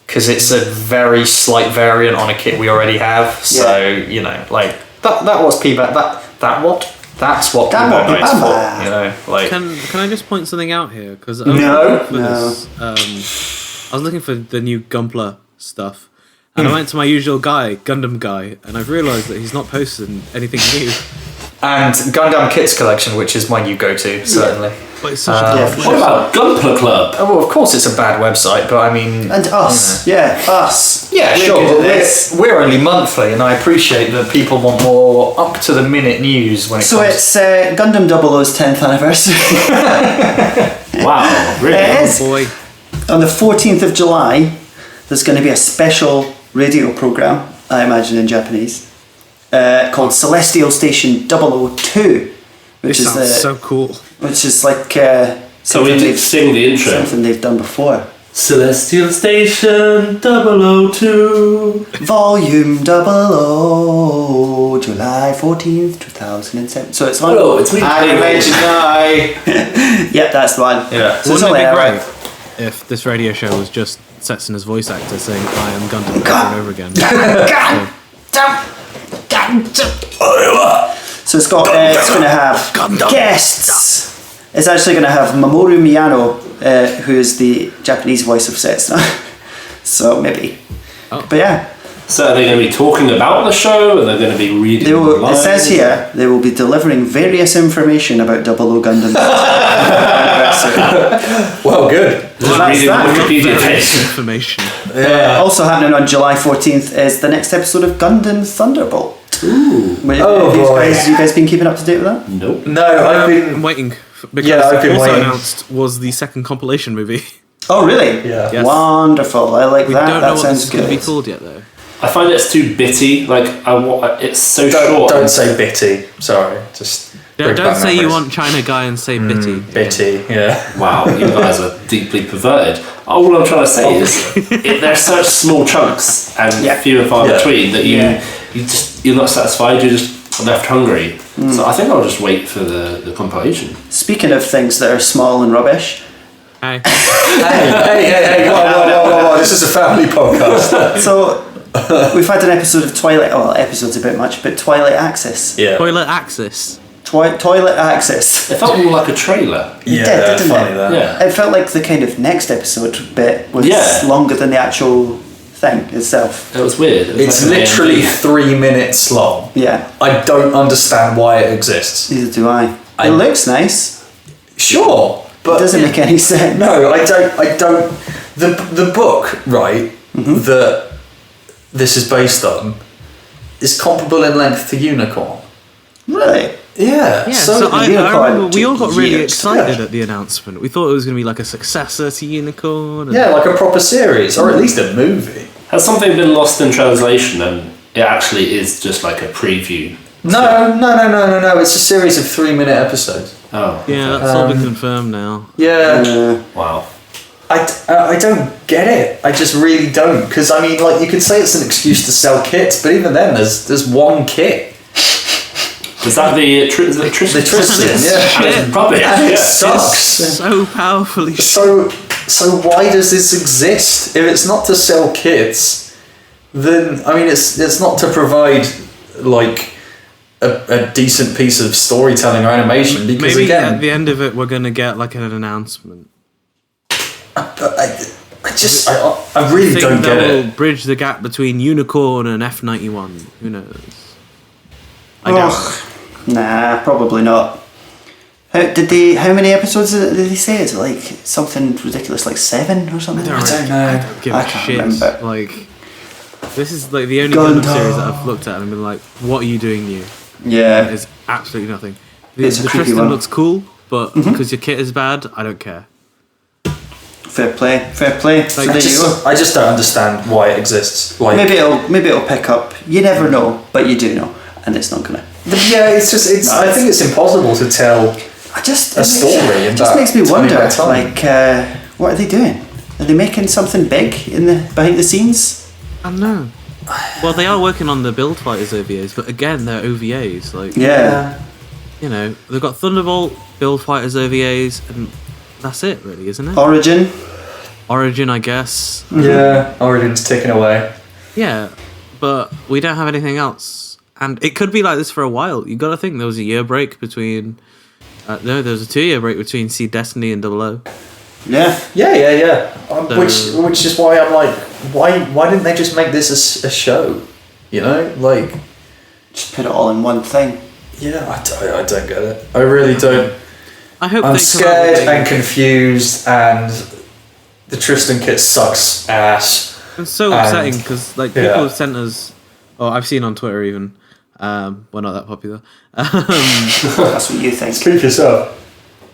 because it's a very slight variant on a kit we already have. So you know, like that was P Bandai. That's what P Bandai is for. You know, like. Can I just point something out here? Because No. I was looking for the new Gunpla stuff. And I went to my usual guy, Gundam Guy, and I've realised that he's not posting anything new. And Gundam Kits Collection, which is my new go-to, certainly. But it's such a What about Gunpla Club? Oh, well, of course it's a bad website, but I mean... And us. Yeah, us. Yeah, We're sure. good at But this. we're only monthly, and I appreciate that people want more up-to-the-minute news when it So comes... it's Gundam 00's 10th anniversary. Wow, really? It is. boy. On the 14th of July, there's going to be a special radio program, I imagine in Japanese, called Celestial Station 002, which This is sounds so cool. which is like So we did sing the intro. something they've done before. Celestial Station 002. Volume 00, July 14th, 2007. So it's on. Hello, it's me. Yep, that's the one. Yeah. So it's Wouldn't all it be there. great if this radio show was just Setsuna's voice actor saying "I am Gundam" over and over again? So it's got. It's going to have guests. It's actually going to have Mamoru Miyano, who is the Japanese voice of Setsuna. So maybe. Oh. But yeah, So are they going to be talking about the show? Are they going to be reading they will. It lines? says here they will be delivering various information about 00 Gundam. Well, good. Just that's reading that. the Wikipedia Various page. information. Also happening on July 14th is the next episode of Gundam Thunderbolt. Ooh. Oh, boy. You guys been keeping up to date with that? Nope. No, I've I'm been... waiting because Yeah, I've been also waiting. announced was the second compilation movie. Oh, really? Yeah. Yes. Wonderful. I like We that. don't know That what sounds this is going to good. be called yet, though. I find it's too bitty. Like it's so short. Don't say bitty. Sorry, just... Don't say you want China Guy and say bitty. Bitty, yeah. Wow, you guys are deeply perverted. All I'm trying to say is they're such small chunks and Yeah. few and far Yeah. between that you're not satisfied. You're just left hungry. Hmm. So I think I'll just wait for the compilation. Speaking of things that are small and rubbish, Hey. Hey, whoa, this is a family podcast. so we've had an episode of Twilight. Well, episode's a bit much, but Twilight Axis. Yeah. Toilet Axis. Toilet Axis. It felt more like a trailer. Yeah, didn't funny it? that. Yeah. It felt like the kind of next episode bit was Yeah. longer than the actual thing itself. It was weird. It was It's like an literally AMV. 3 minutes long. Yeah, I don't understand why it exists. neither do I. It looks nice. Sure, but It doesn't make any sense. No, I don't. The book, right, that this is based on, is comparable in length to Unicorn. Really? Yeah. Yeah, so, so I Unicorn remember we all got really years, excited yeah. at the announcement. We thought it was going to be like a successor to Unicorn. And yeah, like a proper series, or at least a movie. Has something been lost in translation and it actually is just like a preview? No. It's a series of 3-minute episodes. Oh. Yeah, that's all been confirmed now. Yeah. Wow. I don't get it. I just really don't. Because, I mean, like, you could say it's an excuse to sell kits, but even then, there's one kit. Is that the Tristan? The Tristan, yeah. And it's rubbish. And it Yeah. sucks. So powerfully. So why does this exist? If it's not to sell kits, then, I mean, it's not to provide, like, a decent piece of storytelling or animation, because, Maybe again... at the end of it, we're going to get like an announcement. I really Think don't get that will it. bridge the gap between Unicorn and F91. Who knows? I doubt. Ugh, nah, probably not. How many episodes did they say? Is it like something ridiculous, like 7 or something? I don't know. Give I a can't shit. remember. Like, this is like the only Gundam. Gundam series that I've looked at and been like, what are you doing new? Yeah. There's absolutely nothing. The, It's a the creepy Tristan one. looks cool, but because your kit is bad, I don't care. Fair play. So Like, there you go. I just don't understand why it exists. Like, Maybe it'll pick up. You never know, but you do know, and it's not gonna. yeah, I think it's impossible to tell. A A story in It just that makes me 20 wonder. minute time. Like, what are they doing? Are they making something big in the behind the scenes? I don't know. Well, they are working on the Build Fighters OVAs, but again, they're OVAs. Like, Yeah. you know, they've got Thunderbolt, Build Fighters OVAs, and that's it, really, isn't it? Origin. Origin, I guess. Yeah, Origin's ticking away. Yeah, but we don't have anything else. And it could be like this for a while. You got to think there was a year break between. No, there was a 2-year break between Seed Destiny and 00. Yeah. Yeah. So- Which is why I'm like, why didn't they just make this a show? You know, like, Just put it all in one thing. yeah, I don't get it. I really don't. I hope I'm they come out scared with a- and confused, and the Tristan kit sucks ass. It's so And- upsetting because like people yeah. have sent us. Oh, I've seen on Twitter even. We're not that popular. That's what you think. Speak yourself.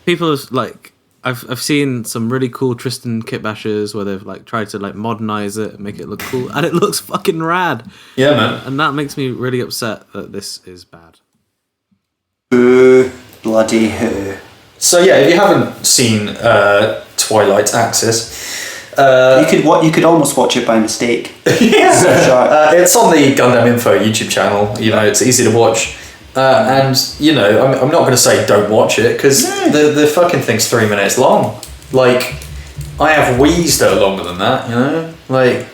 People have like I've seen some really cool Tristan kit bashers where they've like tried to like modernize it and make it look cool, and it looks fucking rad. Yeah, man. And that makes me really upset that this is bad. Boo. Bloody who. So yeah, if you haven't seen Twilight Axis, You could almost watch it by mistake. it's on the Gundam Info YouTube channel. You know, it's easy to watch. And you know, I'm not going to say don't watch it because the fucking thing's 3 minutes long. Like, I have Wii's that are longer than that. You know, like,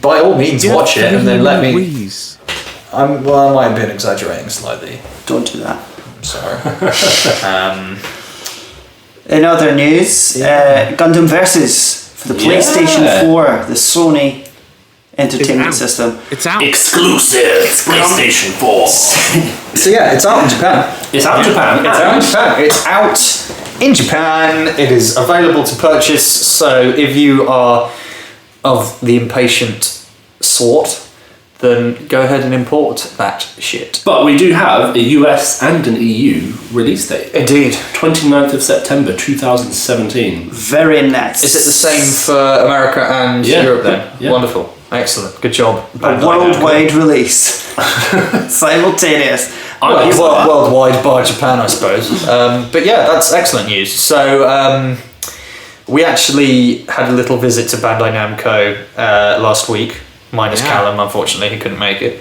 by all means watch it and then let me. Wheeze. I might have been exaggerating slightly. Don't do that. I'm sorry. In other news, Gundam Versus for the PlayStation 4, the Sony Entertainment out. System. It's out. Exclusive PlayStation 4. So yeah, it's out in Japan. It's out in Japan. It's out in Japan. It's out in Japan. It is available to purchase. So if you are of the impatient sort, then go ahead and import that shit. But we do have a US and an EU release date. Indeed. 29th of September 2017. Very nice. Is it the same for America and Yeah. Europe then? Yeah. Wonderful. Excellent. Good job. A worldwide release. Simultaneous. Worldwide by Japan, I suppose. But yeah, that's excellent news. So we actually had a little visit to Bandai Namco last week, minus Callum, unfortunately, he couldn't make it.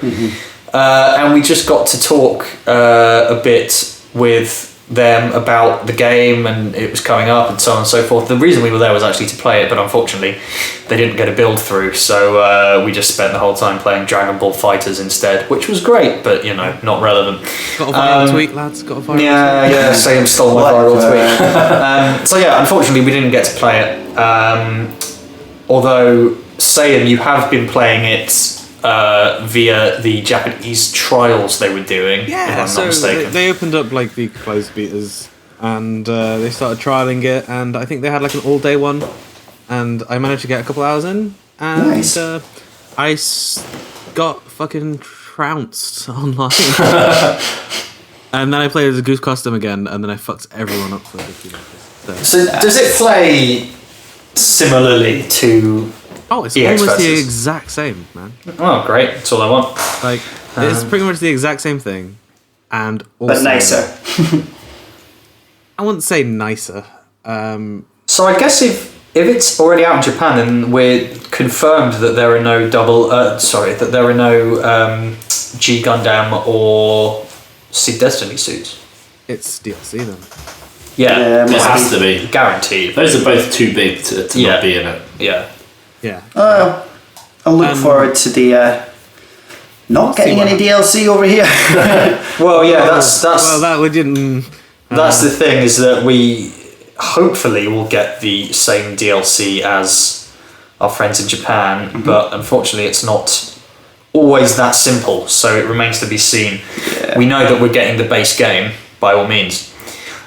And we just got to talk a bit with them about the game, and it was coming up and so on and so forth. The reason we were there was actually to play it, but unfortunately they didn't get a build through, so we just spent the whole time playing Dragon Ball Fighters instead, which was great, but you know, not relevant. Got a viral tweet, lads. Got a viral tweet. Yeah, Sam stole my viral tweet. So yeah, unfortunately we didn't get to play it. Although saying you have been playing it via the Japanese trials they were doing. if Yeah, I'm so not mistaken. they opened up like the closed betas, and they started trialing it, and I think they had like an all-day one, and I managed to get a couple hours in, and Nice. got fucking trounced online. And then I played as a Goose Custom again, and then I fucked everyone up for 15 hours. So does it play similarly to? Oh, it's EX almost the versus. exact same, man. Oh, great! That's all I want. Like, it's pretty much the exact same thing, and also, But nicer. I wouldn't say nicer. So I guess if it's already out in Japan and we're confirmed that there are no that there are no G Gundam or Seed Destiny suits. It's DLC then. Yeah, It has to be. guaranteed. Those are both too big to Yeah. not be in it. Yeah. Yeah. I'll look forward to the not getting what any DLC over here. Well, yeah, that's Well, that we didn't. that's the thing is that we hopefully will get the same DLC as our friends in Japan, but unfortunately it's not always that simple, so it remains to be seen. We know that we're getting the base game by all means,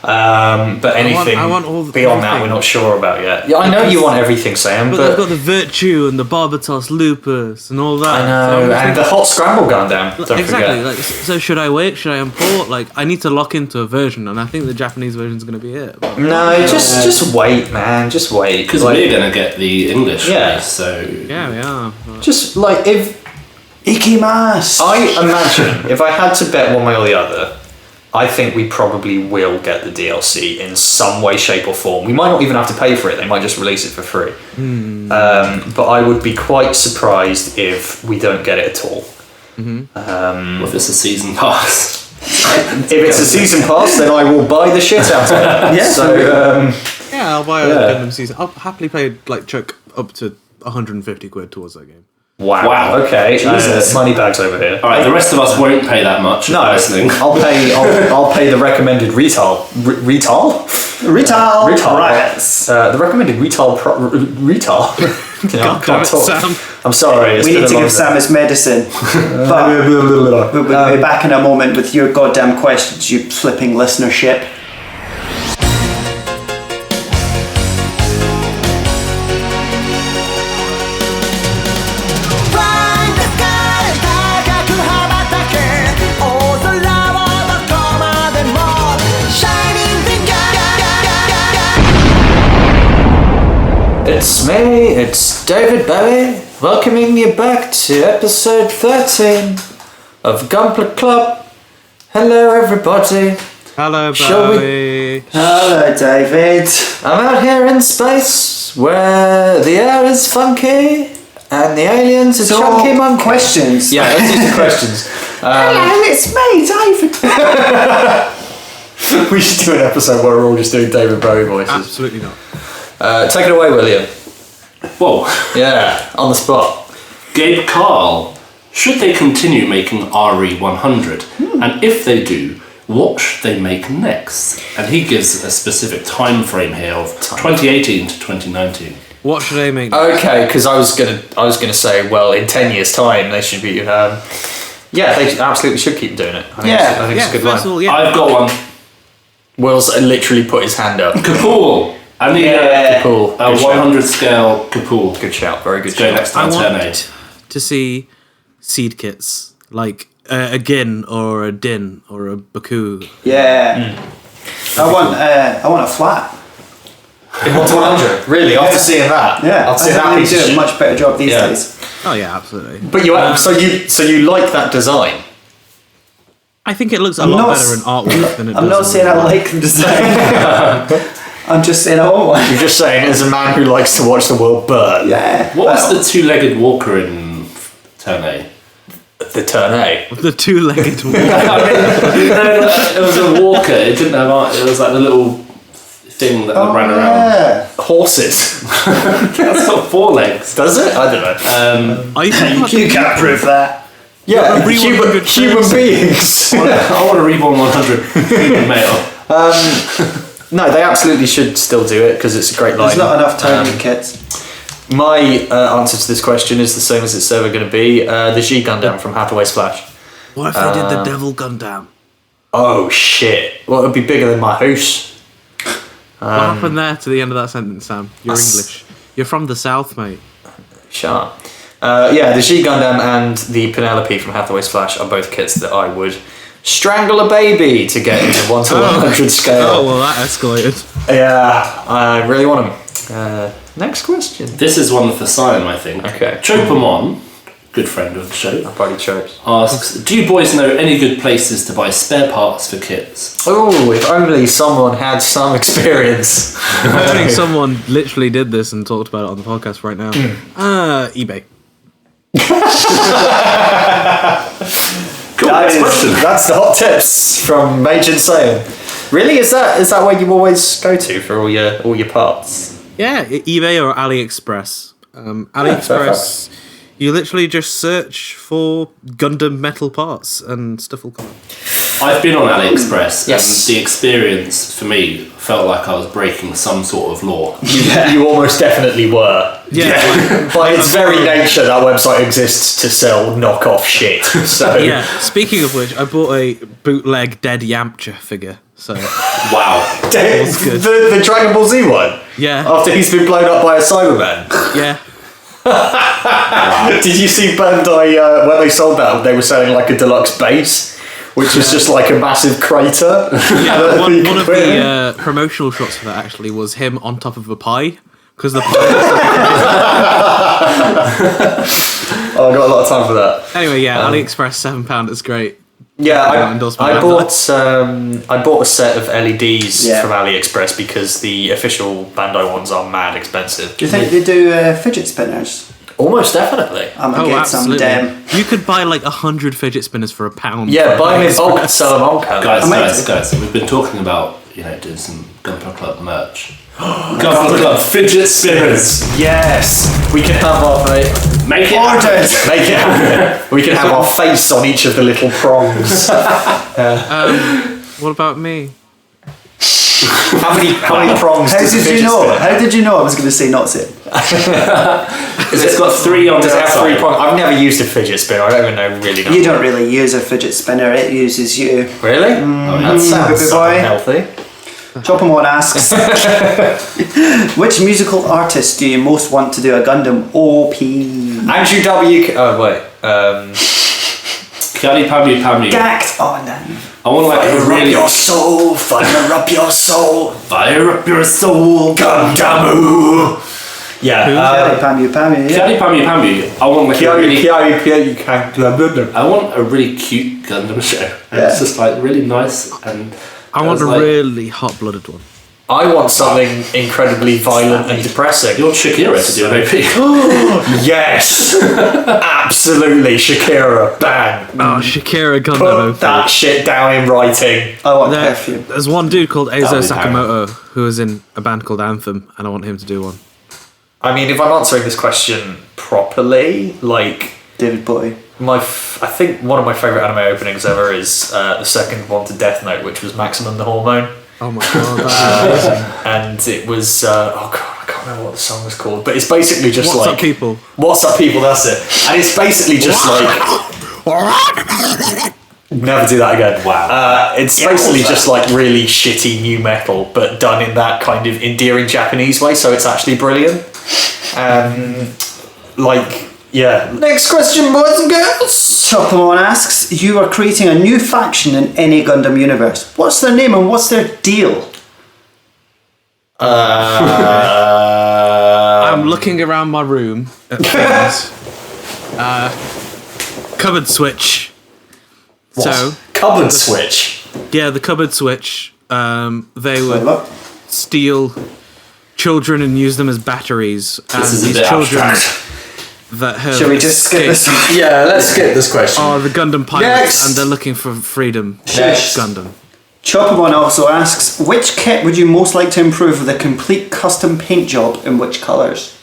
but anything I want all beyond that everything. we're not sure about yet. Yeah, I know you want everything, Sam, But they've got the Virtue and the Barbatos Lupus and all that. I know, So and the Hot Scramble Gundam, don't exactly. forget. Like, so should I wait? Should I import? Like, I need to lock into a version, and I think the Japanese version is going to be it. But No, just wait, man, just wait. Because Like, we're going to get the English Yeah. release, so... yeah, we are. But just like if Ikimasu! I imagine if I had to bet one way or the other, I think we probably will get the DLC in some way, shape, or form. We might not even have to pay for it; they might just release it for free. But I would be quite surprised if we don't get it at all. What if it's a season pass? If it's a season pass, then I will buy the shit out of it. Yeah. So yeah, I'll buy a Yeah. Gundam season. I'll happily pay like chuck up to 150 quid towards that game. wow. Okay. Jesus. Money bags over here. All right, the rest of us won't pay that much. No, listening. I'll pay the recommended retail. Retail? Retail! Retail. Price. The recommended retail. Retail. God damn it, Sam. I'm sorry. It's We been need a to long give Sam day. his medicine. But we'll be back in a moment with your goddamn questions, you flipping listenership. It's me, it's David Bowie, welcoming you back to episode 13 of Gunpla Club. Hello everybody. Hello, Shall we- Bowie. Hello, David. I'm out here in space where the air is funky and the aliens are chunky monkey. questions. Yeah, let's do some questions. Hello, it's me, David. We should do an episode where we're all just doing David Bowie voices. Absolutely not. Take it away, William. Whoa. Yeah, on the spot. Gabe Carl. Should they continue making RE100? And if they do, what should they make next? And he gives a specific time frame here of 2018 to 2019. What should I make? Okay, because I was gonna say, well, in 10 years' time, they should be. Yeah, they absolutely should keep doing it. I think Yeah. I think yeah, it's a good first of line. all, yeah. I've got one. Will's literally put his hand up. Kapoor. I need Cool. a 100 scale Kapoor. Good shout. Very good Let's go shout. next I time, turn want 8. to see seed kits like a Gin or a Din or a Baku. Yeah. I want a flat. In 100. Really? After seeing that? Yeah. After seeing I that think piece they of do a shit. much better job these Yeah. days. Oh yeah, absolutely. But so you like that design? I think it looks a I'm lot not better in s- artwork than it does. I'm not in saying I real life. like the design. I'm just saying I want one. You're just saying, as a man who likes to watch the world burn. Yeah. What was the two-legged walker in turn A? The turn A. The two-legged one. It was a walker. It didn't have art. It was like the little thing that ran around. Yeah. Horses. That's got 4 legs. Does it? I don't know. Are you You can't prove that. Yeah, Every human 100 human beings. I want a Reborn 100 male. No, they absolutely should still do it because it's a great line. There's not enough timing kits. My answer to this question is the same as it's ever going to be. The G Gundam from Hathaway's Flash. What if they did the Devil Gundam? Oh shit! Well, it would be bigger than my house. What happened there to the end of that sentence, Sam? You're English. You're from the south, mate. Shut up. Yeah, the G Gundam and the Penelope from Hathaway's Flash are both kits that I would strangle a baby to get into 1 to 100 scale. Oh, well, that escalated. Yeah, I really want them. Next question. This is one for Simon, I think. Okay. Chopamon, good friend of the show, Buddy Chopes. asks, do you boys know any good places to buy spare parts for kits? Oh, if only someone had some experience. I think someone literally did this and talked about it on the podcast right now. eBay. Cool, next question. That's the hot tips from Major Insane. Really, is that where you always go to for all your parts? Yeah, eBay or AliExpress. AliExpress, you literally just search for Gundam metal parts and stuff will come up. I've been on AliExpress, Yes. and the experience for me felt like I was breaking some sort of law. You almost definitely were. Yeah. By its very nature, that website exists to sell knockoff shit. So Yeah, speaking of which, I bought a bootleg Dead Yamcha figure. So, Wow. good. The Dragon Ball Z one. yeah. After he's been blown up by a Cyberman. Yeah. Did you see Bandai when they sold that? They were selling like a deluxe base, which was just like a massive crater. Yeah, one of the promotional shots for that actually was him on top of a pie. Because the pie Oh, I got a lot of time for that. Anyway, yeah, AliExpress £7 is great. Yeah, I endorsement bought a set of LEDs Yeah. from AliExpress because the official Bandai ones are mad expensive. Do you think they do fidget spinners? Almost definitely. I'm gonna get some damn. You could buy like 100 fidget spinners for £1. Yeah, from buy them in bulk and AliExpress. sell them on camera. Guys, we've been talking about, doing some Gunpla Club merch. Gunpla Club fidget spinners. Yes, we can have our Make it happen. make it happen. We can have our face on each of the little prongs. What about me? How many prongs? How does a did you fidget know? spinner have? How did you know I was going to say not it? It's got 3 on the Does it have 3 outside. prongs? I've never used a fidget spinner. I don't even know really. You don't really use a fidget spinner. It uses you. Really? That sounds baby boy. healthy. Chopamon asks, which musical artist do you most want to do a Gundam OP? Andrew W. Oh wait. Kyali Pammy Pammy. Gacked on them. I want like a Fire up really your soul. Fire up your soul. fire up your soul. Gundamu. Yeah. Pamu Pamu, yeah. Kyali Pammy Pammy. I want like a really. I I want a really cute Gundam show. And it's just like really nice and. I want a like, really hot-blooded one. want something incredibly violent and depressing. You want Shakira to do an OP? Yes. Absolutely. Shakira. Bang. Oh, Shakira Gundam Put OP. that shit down in writing. I want perfume. There's one dude called Eizo That'd be Sakamoto who is in a band called Anthem, and I want him to do one. I mean, if I'm answering this question properly, like David Bowie. I think one of my favourite anime openings ever is the second one to Death Note, which was Maximum the Hormone. Oh my god, that's amazing. And it was I can't remember what the song was called, but it's basically just What's like up, people? What's up, people? That's it. And it's basically just like never do that again. Wow. It's basically just like really shitty new metal, but done in that kind of endearing Japanese way. So it's actually brilliant. Yeah. Next question, boys and girls. Chopamon asks, you are creating a new faction in any Gundam universe. What's their name and what's their deal? I'm looking around my room at things. Cupboard switch. So, Cupboard switch. yeah, the cupboard switch. They Wait, would look. steal children and use them as batteries. And This is a these bit children abstract. that have Shall we just skip this escaped one? Yeah, let's skip this question. are the Gundam pilots, Next. and they're looking for freedom. Next. Gundam. Chopamon also asks, which kit would you most like to improve with a complete custom paint job in which colours?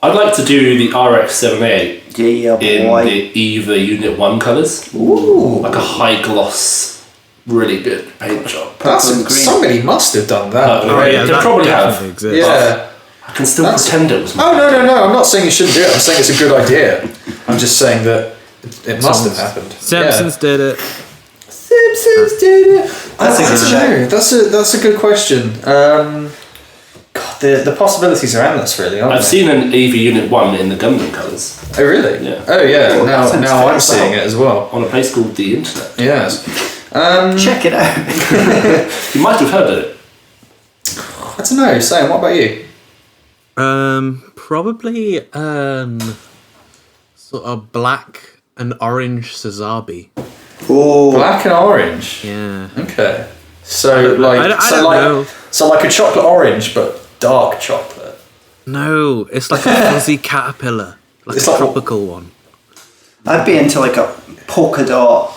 I'd like to do the RX-78 Yeah, in boy. the EVA Unit 1 colours. Ooh. Like a high gloss, really good paint job. Purple and green. Somebody must have done that. Oh, yeah, they that probably have. definitely exists. Yeah. I can still pretend it was. No. I'm not saying you shouldn't do it. I'm saying it's a good idea. I'm just saying that it must have happened. Simpsons did it. Simpsons did it. That's a good shout. That's a good question. God, the possibilities are endless, really, aren't I've they? seen an AV Unit 1 in the Gundam colours. Oh, really? Yeah. Oh, yeah. Oh, that sounds now fair I'm as seeing well. it as well. On a place called The Internet. Yes. Check it out. You might have heard of it. I don't know. Sam, what about you? Probably sort of black and orange Sazabi. Oh, Black and orange. Yeah. Okay. So like know. so like a chocolate orange but dark chocolate. No, it's like a fuzzy caterpillar, like It's a like a- tropical one. I'd be into like a polka dot.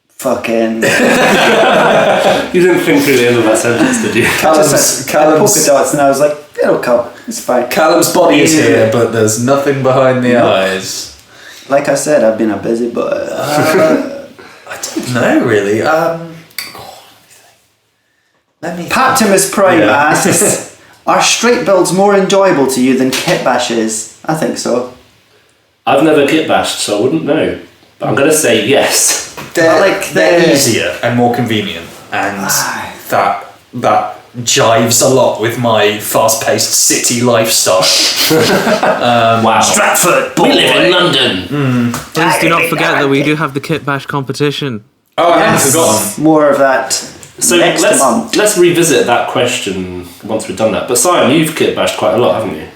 Fucking. You didn't think through the end of that sentence, did you? Just had polka dots, and I was like, it'll come. It's fine. Callum's body is Yeah. here, but there's nothing behind the eyes. Like I said, I've been a busy boy. I don't know really. Let me. Paptimus Prime Yeah. asks, are straight builds more enjoyable to you than kit bashes? I think so. I've never kit bashed, so I wouldn't know. But I'm going to say yes. They're easier and more convenient, and that jives a lot with my fast-paced city lifestyle. Wow. Stratford, We live in London. Please do not forget that we do have the kit bash competition. Oh, I hadn't forgotten. More of that So next month. let's revisit that question once we've done that. But Simon, you've kit bashed quite a lot, haven't you?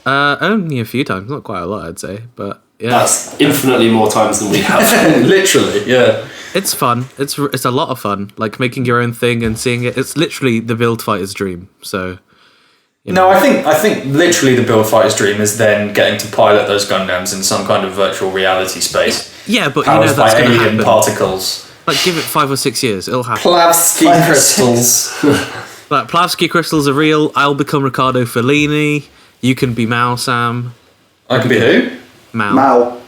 Only a few times, not quite a lot, I'd say, but yeah, That's infinitely more times than we have. Literally, yeah. it's fun. It's a lot of fun, like making your own thing and seeing it. It's literally the build fighter's dream. So, No, I think literally the build fighter's dream is then getting to pilot those Gundams in some kind of virtual reality space, yeah, but powered that's by going to alien happen. particles. Like, give it 5 or 6 years, it'll happen. Plavsky 5 or crystals. Like, Plavsky crystals are real. I'll become Riccardo Fellini. You can be Mao, Sam. I could be who? Mao. Mao.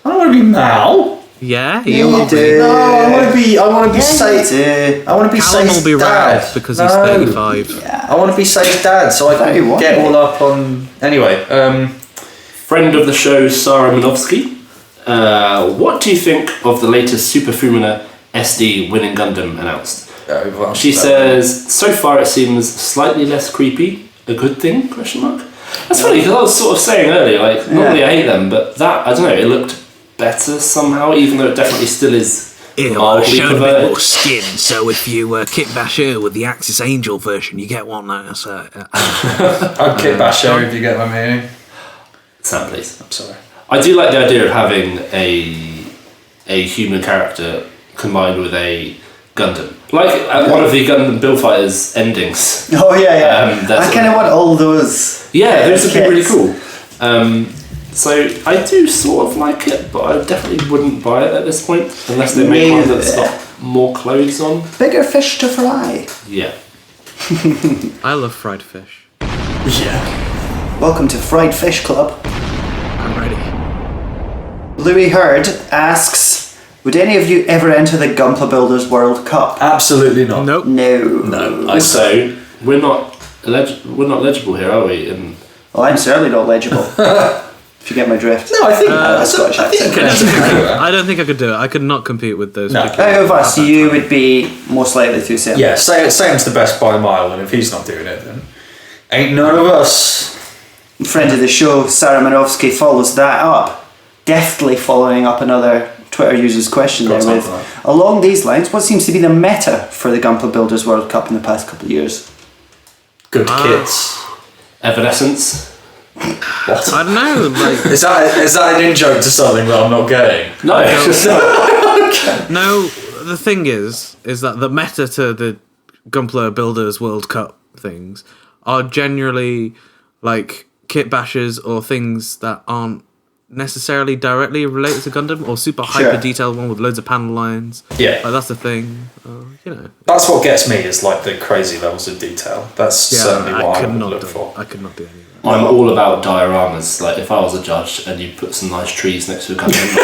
I don't want to be Mao. Yeah, You you will be. do. No, I want to be. I want to be Yeah, Safe. you do. I want to be Callum Saif's will be dad Ralph because he's No. 35. Yeah. I want to be Saif's dad, so I Very can well. get all up on. Anyway, Friend of the show, Sarah Minovsky. What do you think of the latest Super Fumina SD winning Gundam announced? She says, so far it seems slightly less creepy. A good thing? Question mark. That's funny because I was sort of saying earlier, like normally I hate them, but that I don't know, it looked better somehow, even though it definitely still is mildly shown a bit perverted. more skin, so if you kit bash her with the Axis Angel version, you get one that's I'd kit bash her if you get my meaning. Sam, please. I'm sorry. I do like the idea of having a human character combined with a Gundam. Like one of the Gundam Build Fighters endings. Oh, yeah. that's I kind of want all those. Yeah, those would be really kits. cool. So I do sort of like it, but I definitely wouldn't buy it at this point unless they make one that's got more clothes on. Bigger fish to fry. Yeah. I love fried fish. Yeah. Welcome to Fried Fish Club. I'm ready. Louis Hurd asks, would any of you ever enter the Gunpla Builders World Cup? Absolutely not. Nope. No. Also, we're not legible here, are we? And Well, I'm certainly not legible. If you get my drift. No, I think Scottish I think accent. you can enter I don't think I could do it. I could not compete with those. No. people. Out of us, you would be most likely to say. Yeah, Sam's the best by a mile, and if he's not doing it, then ain't none of us. Friend of the show, Sarah Minovsky, follows that up, deftly following up another Twitter user's question Got there with, something like along these lines, what seems to be the meta for the Gunpla Builders World Cup in the past couple of years? Good kits. Evanescence. What? I don't know. Like, Is that an in-joke to something that I'm not getting? No, no. The thing is that the meta to the Gunpla Builders World Cup things are generally like kit bashers or things that aren't necessarily directly related to Gundam, or super hyper detailed one with loads of panel lines. Yeah. Like, that's the thing. You know. That's what gets me, is like the crazy levels of detail. That's certainly what I would look for. I could not do any of that. I'm all about dioramas. Like if I was a judge and you put some nice trees next to a Gundam,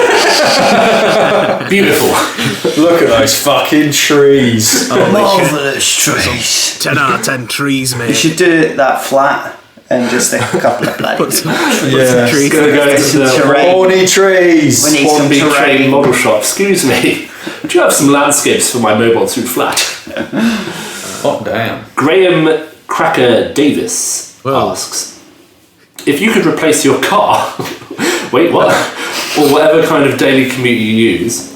Beautiful. Look at those fucking trees. Marvellous trees. 10 out of 10 trees, mate. You should do that flat and just a couple of bloody Put some Yeah. trees. Gonna go into some the terrain. Horny trees. We need some Hornby terrain. Train model shop. Excuse me. Do you have some landscapes for my mobile suit flat? Oh, damn. Graham Cracker Davis Well. asks, if you could replace your car, wait, what? Or whatever kind of daily commute you use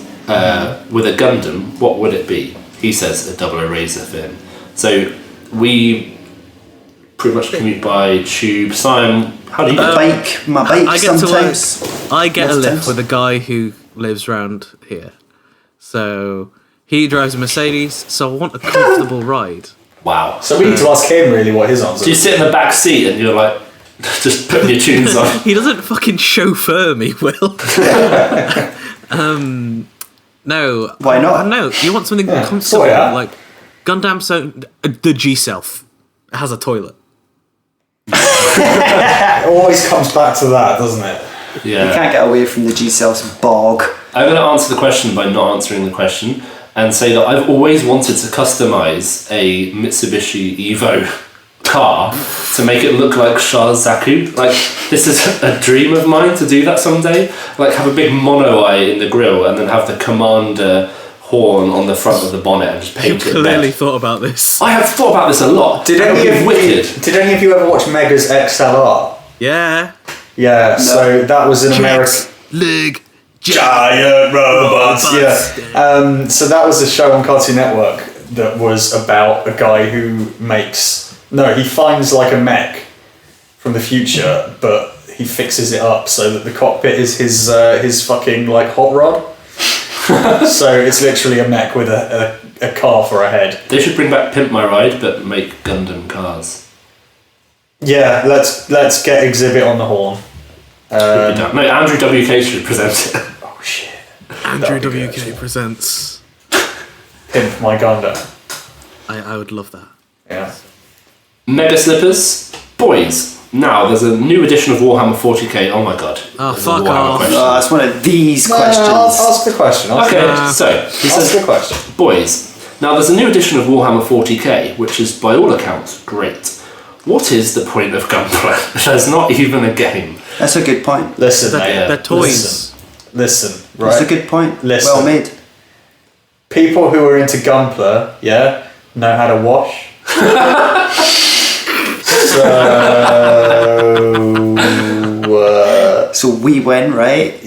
with a Gundam, what would it be? He says a double Razor fin. So we pretty much commute by tube. Simon, how do you do it? My bike I get sometimes. I get a Most lift times. with a guy who lives round here. So he drives a Mercedes, so I want a comfortable ride. Wow. So we need to ask him really what his answer Do you is. sit in the back seat and you're like, just putting your tunes on? He doesn't fucking chauffeur me, Will. No. Why not? No, you want something comfortable, so yeah. like Gundam. So the G Self has a toilet. It always comes back to that, doesn't it? Yeah. You can't get away from the G-Cells bog. I'm going to answer the question by not answering the question and say that I've always wanted to customize a Mitsubishi Evo car to make it look like Char's Zaku. Like, this is a dream of mine to do that someday. Like, have a big mono eye in the grille and then have the Commander horn on the front of the bonnet and just You paint it clearly red. thought about this. I have thought about this a lot. Did That would any be of wicked. did any of you ever watch Mega's XLR? Yeah. Yeah, so that was an American Leg. giant robots. Robots. Yeah. So that was a show on Cartoon Network that was about a guy who he finds like a mech from the future, but he fixes it up so that the cockpit is his fucking like hot rod. So it's literally a mech with a car for a head. They should bring back Pimp My Ride, but make Gundam cars. Yeah, let's get Exhibit on the horn. No, Andrew WK should present it. Oh shit. Andrew That'd be good, WK actually. presents. Pimp My Gundam. I would love that. Yeah. Mega Slippers. Boys, now there's a new edition of Warhammer 40k. Oh my god. Oh, There's a fuck Warhammer off. question. That's one of these questions. Ask the question. Okay, so he Ask says, the question. boys, now there's a new edition of Warhammer 40k, which is by all accounts great. What is the point of Gunpla? There's not even a game. That's a good point. Listen, mate. They're toys. Listen, right? That's a good point. Listen. Well made. People who are into Gunpla, know how to wash. So we win, right?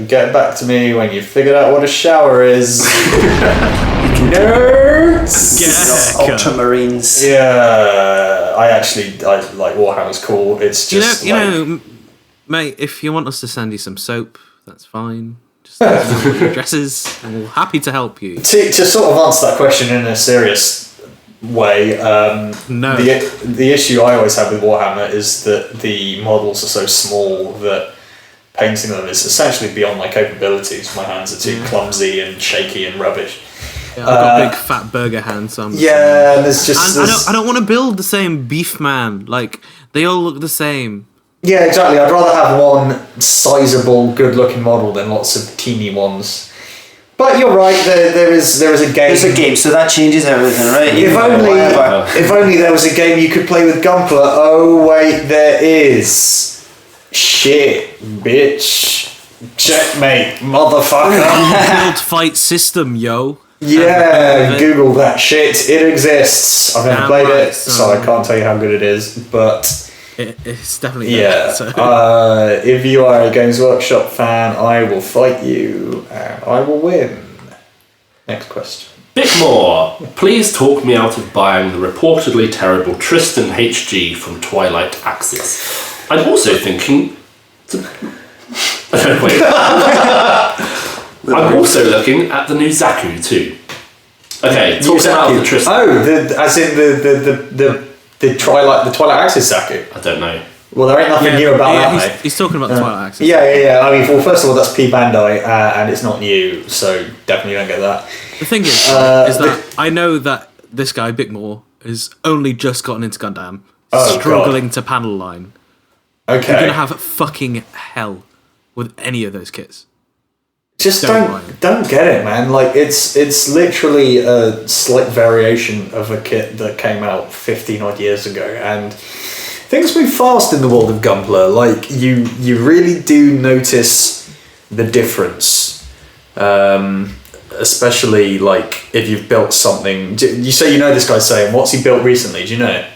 Get back to me when you figured out what a shower is. Nerds. Yeah. Ultramarines. Yeah, I like Warhammer's cool. It's just Mate, if you want us to send you some soap, that's fine. Just send us your addresses, and we're happy to help you. to sort of answer that question in a serious way. No. The issue I always have with Warhammer is that the models are so small that painting them is essentially beyond my capabilities. My hands are too clumsy and shaky and rubbish. Yeah, I've got big fat burger hands. So there's just and I don't want to build the same beef man. Like they all look the same. yeah, exactly. I'd rather have one sizable, good-looking model than lots of teeny ones. But you're right. There is a game. There's a game, so that changes everything, right? If only there was a game you could play with Gunpla. Oh wait, there is. Shit, bitch. Checkmate, motherfucker. Build fight system, yo. Yeah, Google that shit. It exists. I've never Damn played right, it, so I can't tell you how good it is. But It's definitely yeah, So. if you are a Games Workshop fan, I will fight you and I will win. Next question. Bickmore, please talk me out of buying the reportedly terrible Tristan HG from Twilight Axis. I'm also thinking to... Wait. I'm also looking at the new Zaku too. Okay, talk about the Tristan. As in the Twilight Axis Zaku. I don't know. Well, there ain't nothing new about that, mate. He's talking about the Twilight Axis. Yeah. I mean, well, first of all, that's P Bandai, and it's not new, so definitely don't get that. The thing is that I know that this guy Bickmore has only just gotten into Gundam, struggling to panel line. Okay. You're gonna have fucking hell with any of those kits. just mind. don't get it, man. Like it's literally a slight variation of a kit that came out 15 odd years ago, and things move fast in the world of Gunpla. Like you really do notice the difference, especially like if you've built something. You say you know this guy's saying, what's he built recently? Do you know?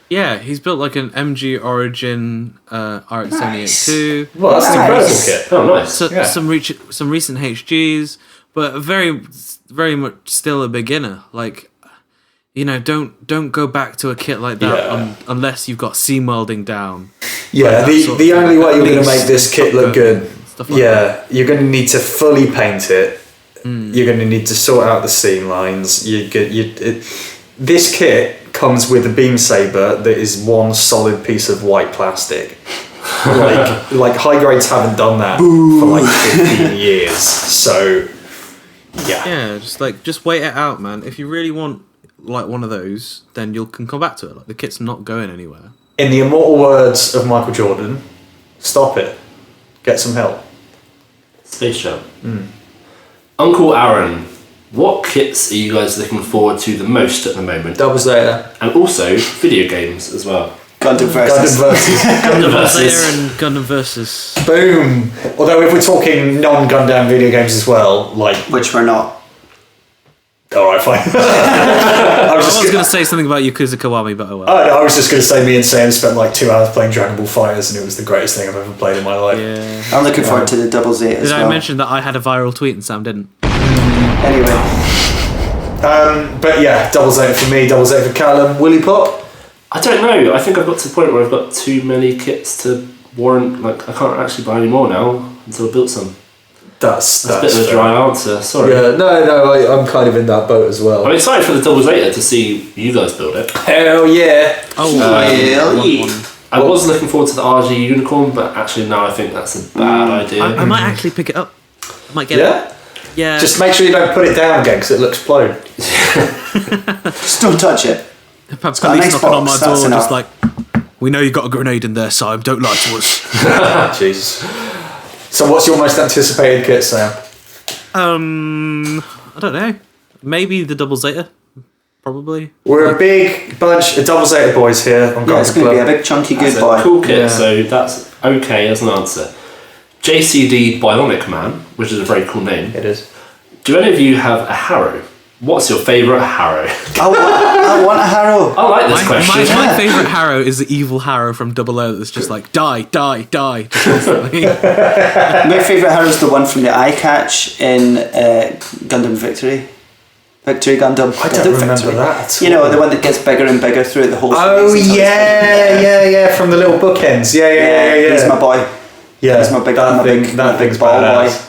Yeah, he's built like an MG Origin RX-78 Well, that's an incredible kit. Oh, nice. So, Yeah. some recent HGs, but very much still a beginner. Like, don't go back to a kit like that unless you've got seam welding down. Yeah, the only way you're going to make this kit look good, Stuff like that. you're going to need to fully paint it. You're going to need to sort out the seam lines. This kit comes with a beam saber that is one solid piece of white plastic. like high grades haven't done that for like 15 years. So Yeah, just wait it out, man. If you really want like one of those, then you can come back to it. Like the kit's not going anywhere. in the immortal words of Michael Jordan, stop it. Get some help. Space Jam. Uncle Aaron, what kits are you guys looking forward to the most at the moment? Double Zeta. And also video games as well. Gundam versus. Gundam Zeta and Gundam versus. Boom. Although if we're talking non-Gundam video games as well, like... Which we're not. Alright, fine. I was going to say something about Yakuza Kiwami, but oh well. Oh, no, I was just going to say me and Sam spent like 2 hours playing Dragon Ball Fighters and it was the greatest thing I've ever played in my life. Yeah. I'm looking forward to the Double Zeta as Did well. I mention that I had a viral tweet and Sam didn't? Anyway. But yeah, Double Zeta for me, Double Zeta for Callum. Willy Pop? I don't know. I think I've got to the point where I've got too many kits to warrant. Like I can't actually buy any more now until I built some. That's a bit of a fair. dry answer. Sorry. Yeah, no, I'm kind of in that boat as well. I'm excited for the Double Zeta to see you guys build it. Hell yeah! Oh, hell yeah. I was looking forward to the RG Unicorn, but actually now I think that's a bad idea. I might actually pick it up. I might get Yeah? it. Yeah. Just make sure you don't put it down again because it'll explode. Just don't touch it. Perhaps got a police nice knocking on box, my door, that's just enough. like, we know you got a grenade in there, Simon. Don't lie to us. Jesus. So what's your most anticipated kit, Sam? I don't know. Maybe the Double Zeta. Probably. We're a big bunch of Double Zeta boys here on Yeah, it's Gunpla going to be a Club. big chunky That's good a boy. cool kit, Yeah. so that's okay as an answer. JCD Bionic Man, which is a very cool name. It is. Do any of you have a Harrow? What's your favourite Harrow? I want a Harrow. I like this question. My favourite Harrow is the evil Harrow from Double O that's just like, die, die, die. Just constantly. My favourite Harrow is the one from the eye catch in Gundam Victory. Victory Gundam. I don't remember that at all. You know, the one that gets bigger and bigger throughout the whole Oh series until it's yeah, from the little bookends. Yeah. He's my boy. Yeah, He's my big, that my thing, big, that my thing's big ball badass. boy.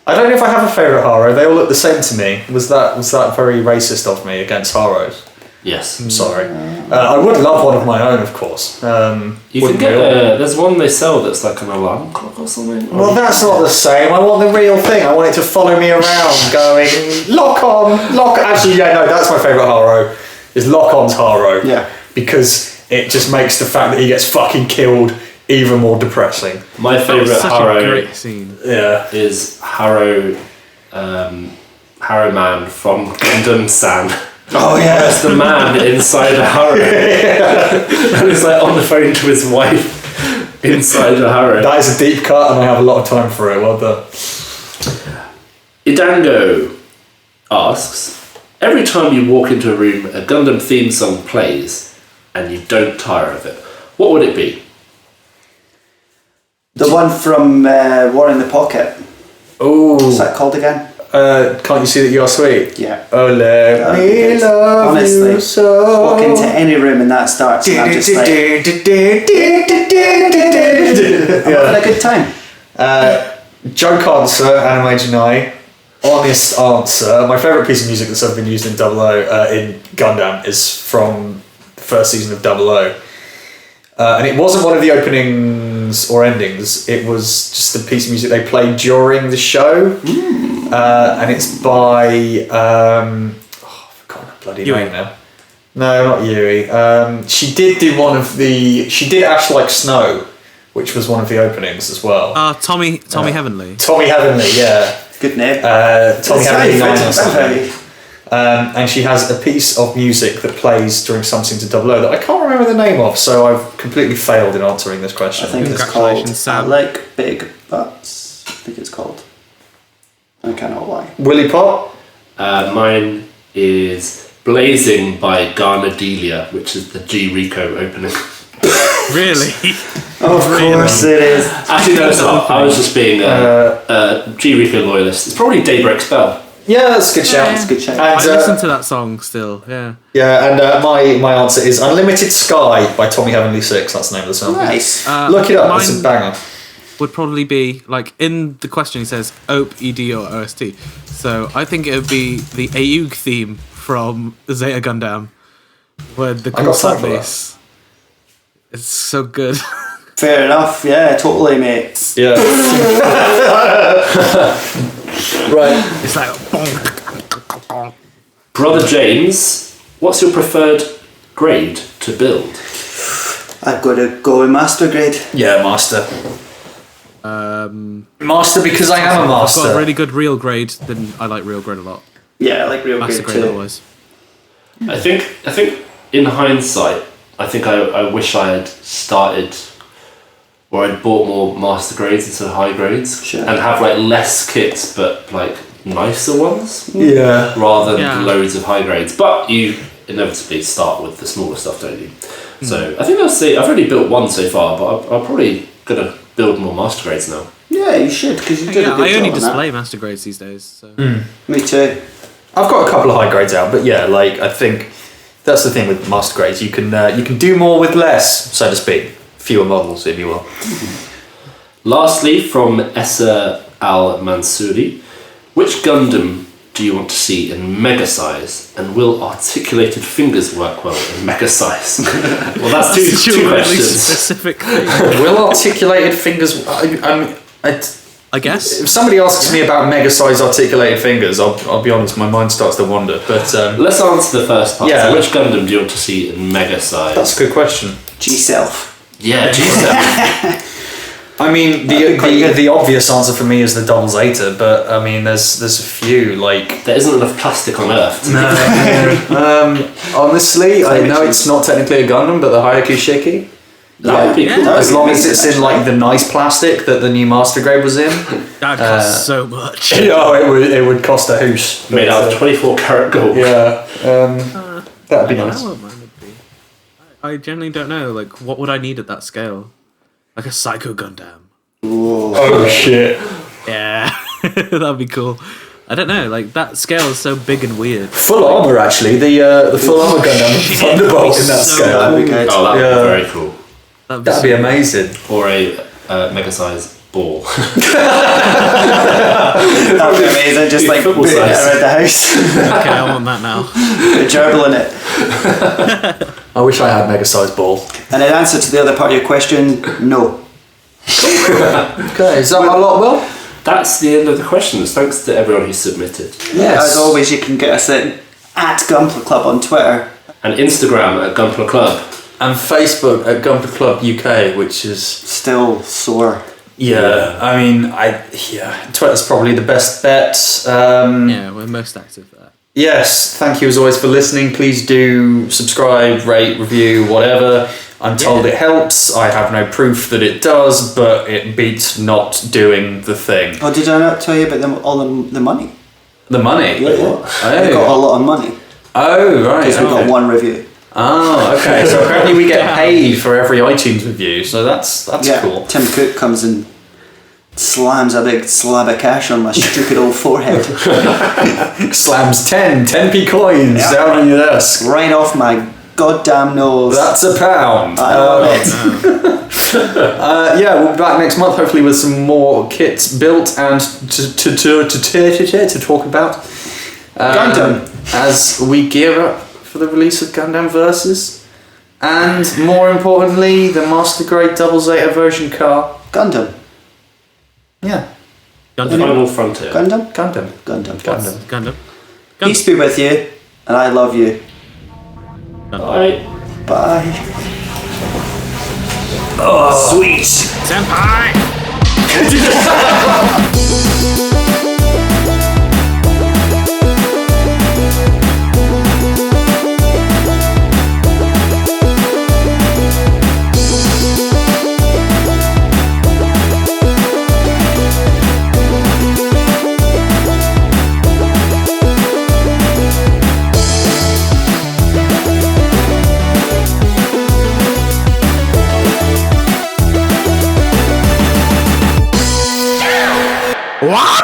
I don't know if I have a favourite Haro. They all look the same to me. Was that very racist of me against Haros? Yes. I'm sorry. I would love one of my own, of course. You can Wouldn't get we all? there's one they sell that's like an alarm clock or something. Well, that's not the same. I want the real thing. I want it to follow me around, going lock on. Actually, yeah, no, that's my favourite Haro. Is Lock On's Haro. Yeah. Because it just makes the fact that he gets fucking killed even more depressing. My That was favourite such a Harrow great scene. Yeah. is Harrow Man from Gundam San. Oh yeah. That's the man inside a Harrow. And he's like on the phone to his wife inside a Harrow. That is a deep cut, and I have a lot of time for it. Well done. Idango asks, every time you walk into a room, a Gundam theme song plays, and you don't tire of it. What would it be? The one from War in the Pocket. Oh. What's that called again? Can't you see that you're sweet? Yeah. Oh, let That'd me be good. love Honestly, you so. walk into any room and that starts and I'm just like, I'm having a good time. Joke answer, Anime Janai. Honest answer. My favourite piece of music that's ever been used in Double O in Gundam is from the first season of Double O. And it wasn't one of the openings or endings. It was just a piece of music they played during the show. And it's by I've forgotten her bloody Yui. name now. No, not Yui. She did do one of the. She did Ash Like Snow, which was one of the openings as well. Tommy Heavenly. Tommy Heavenly, yeah. Good name. Tommy Heavenly 9 or That's something. very- And she has a piece of music that plays during something to Double O that I can't remember the name of, so I've completely failed in answering this question. I think it's called Congratulations, Sam. I Like Big Butts. I think it's called. I cannot lie. Willie Pop? Mine is Blazing by Garnadelia, which is the G Rico opening. Really? Of course it is. Actually, no, it's not. I was just being a G Rico loyalist. It's probably Daybreak Spell. Yeah, that's a good shout. That's a good shout. And, I listen to that song still, yeah. yeah, and my answer is Unlimited Sky by Tommy Heavenly 6. That's the name of the song. Nice. Look it up, it's a Mine banger. would probably be, like, in the question it says OP, ED, or OST. So I think it would be the Ayug theme from Zeta Gundam, where the got cool time for bass. It's so good. Fair enough. Yeah, totally, mate. Yeah. Right. It's like, Brother James, what's your preferred grade to build? I've got to go with master grade. Yeah, Master. Master because I am a I've Master. got a really good real grade, then I like real grade a lot. Yeah, I like real Master grade grade too. otherwise. I think in hindsight, I wish I had started or I'd bought more master grades instead of high grades, Sure. and have like less kits but like nicer ones Yeah. rather than Yeah. loads of high grades. But you inevitably start with the smaller stuff, don't you? So I think I'll say I've already built one so far, but I'm probably gonna build more master grades now. Yeah, you should, because you did Yeah, a good I job only on display master grades these days. So. that. Me too. I've got a couple of high grades out, but yeah, like I think that's the thing with master grades. You can do more with less, so to speak. Fewer models, if you will. Lastly, from Essa Al Mansouri, which Gundam do you want to see in mega size, and will articulated fingers work well in mega size? Well, that's two really questions. specific thing. Will articulated fingers? I guess. If somebody asks me about mega size articulated fingers, I'll be honest, my mind starts to wander. But Let's answer the first part. Yeah. So which Gundam do you want to see in mega size? that's a good question. G-Self. Yeah, G7. I mean, the obvious answer for me is the double Zeta, but I mean, there's a few like. There isn't enough plastic on Earth. Honestly, I know it's not technically a Gundam, but the Hayaku Shiki. That would be Yeah. cool. As long as amazing, it's in like the nice plastic that the new Master Grade was in. That costs so much. Oh, it would cost a hoosh. Made out of 24 karat gold. Yeah, that'd be I nice. don't know what mine would be. I genuinely don't know. Like, what would I need at that scale? Like a Psycho Gundam. Oh shit! Yeah, that'd be cool. I don't know. Like that scale is so big and weird. Full armor, actually. The full armor Gundam Thunderbolt in that So scale. That'd be good. Oh, that would Yeah. be very cool. That'd be amazing. Or a mega size ball. That'd be amazing, just like Football putting it size. around the house. Okay, I want that now. Gerbling it. I wish I had mega size ball. And in answer to the other part of your question, no. Okay, is that my lot, Will? That's the end of the questions. Thanks to everyone who submitted. As always, you can get us in at Gunpla Club on Twitter. And Instagram at Gunpla Club. And Facebook at Gunpla Club UK, which is Still sore. yeah. I mean, Twitter's probably the best bet. Yeah, we're most active there. Yes, thank you as always for listening. Please do subscribe, rate, review, whatever. I'm told it helps. I have no proof that it does, but it beats not doing the thing. Oh, did I not tell you about all the money? The money. We got a lot of money Oh, right. because we got Okay. one review. Oh, okay. So apparently we get paid for every iTunes review. So that's cool. Tim Cook comes and slams a big slab of cash on my stupid old forehead. Slams 10p coins Yeah. down on your desk. Right off my goddamn nose. That's £1. I love it. Yeah, we'll be back next month, hopefully with some more kits built and to talk about. Gundam. As we gear up for the release of Gundam Versus, and more importantly, the Master Grade Double Zeta version car. Gundam. Yeah, Final Frontier. Gundam? Gundam. Gundam. Gundam. Gundam. Peace be with you, and I love you. Bye. Bye. Sweet. Senpai! What?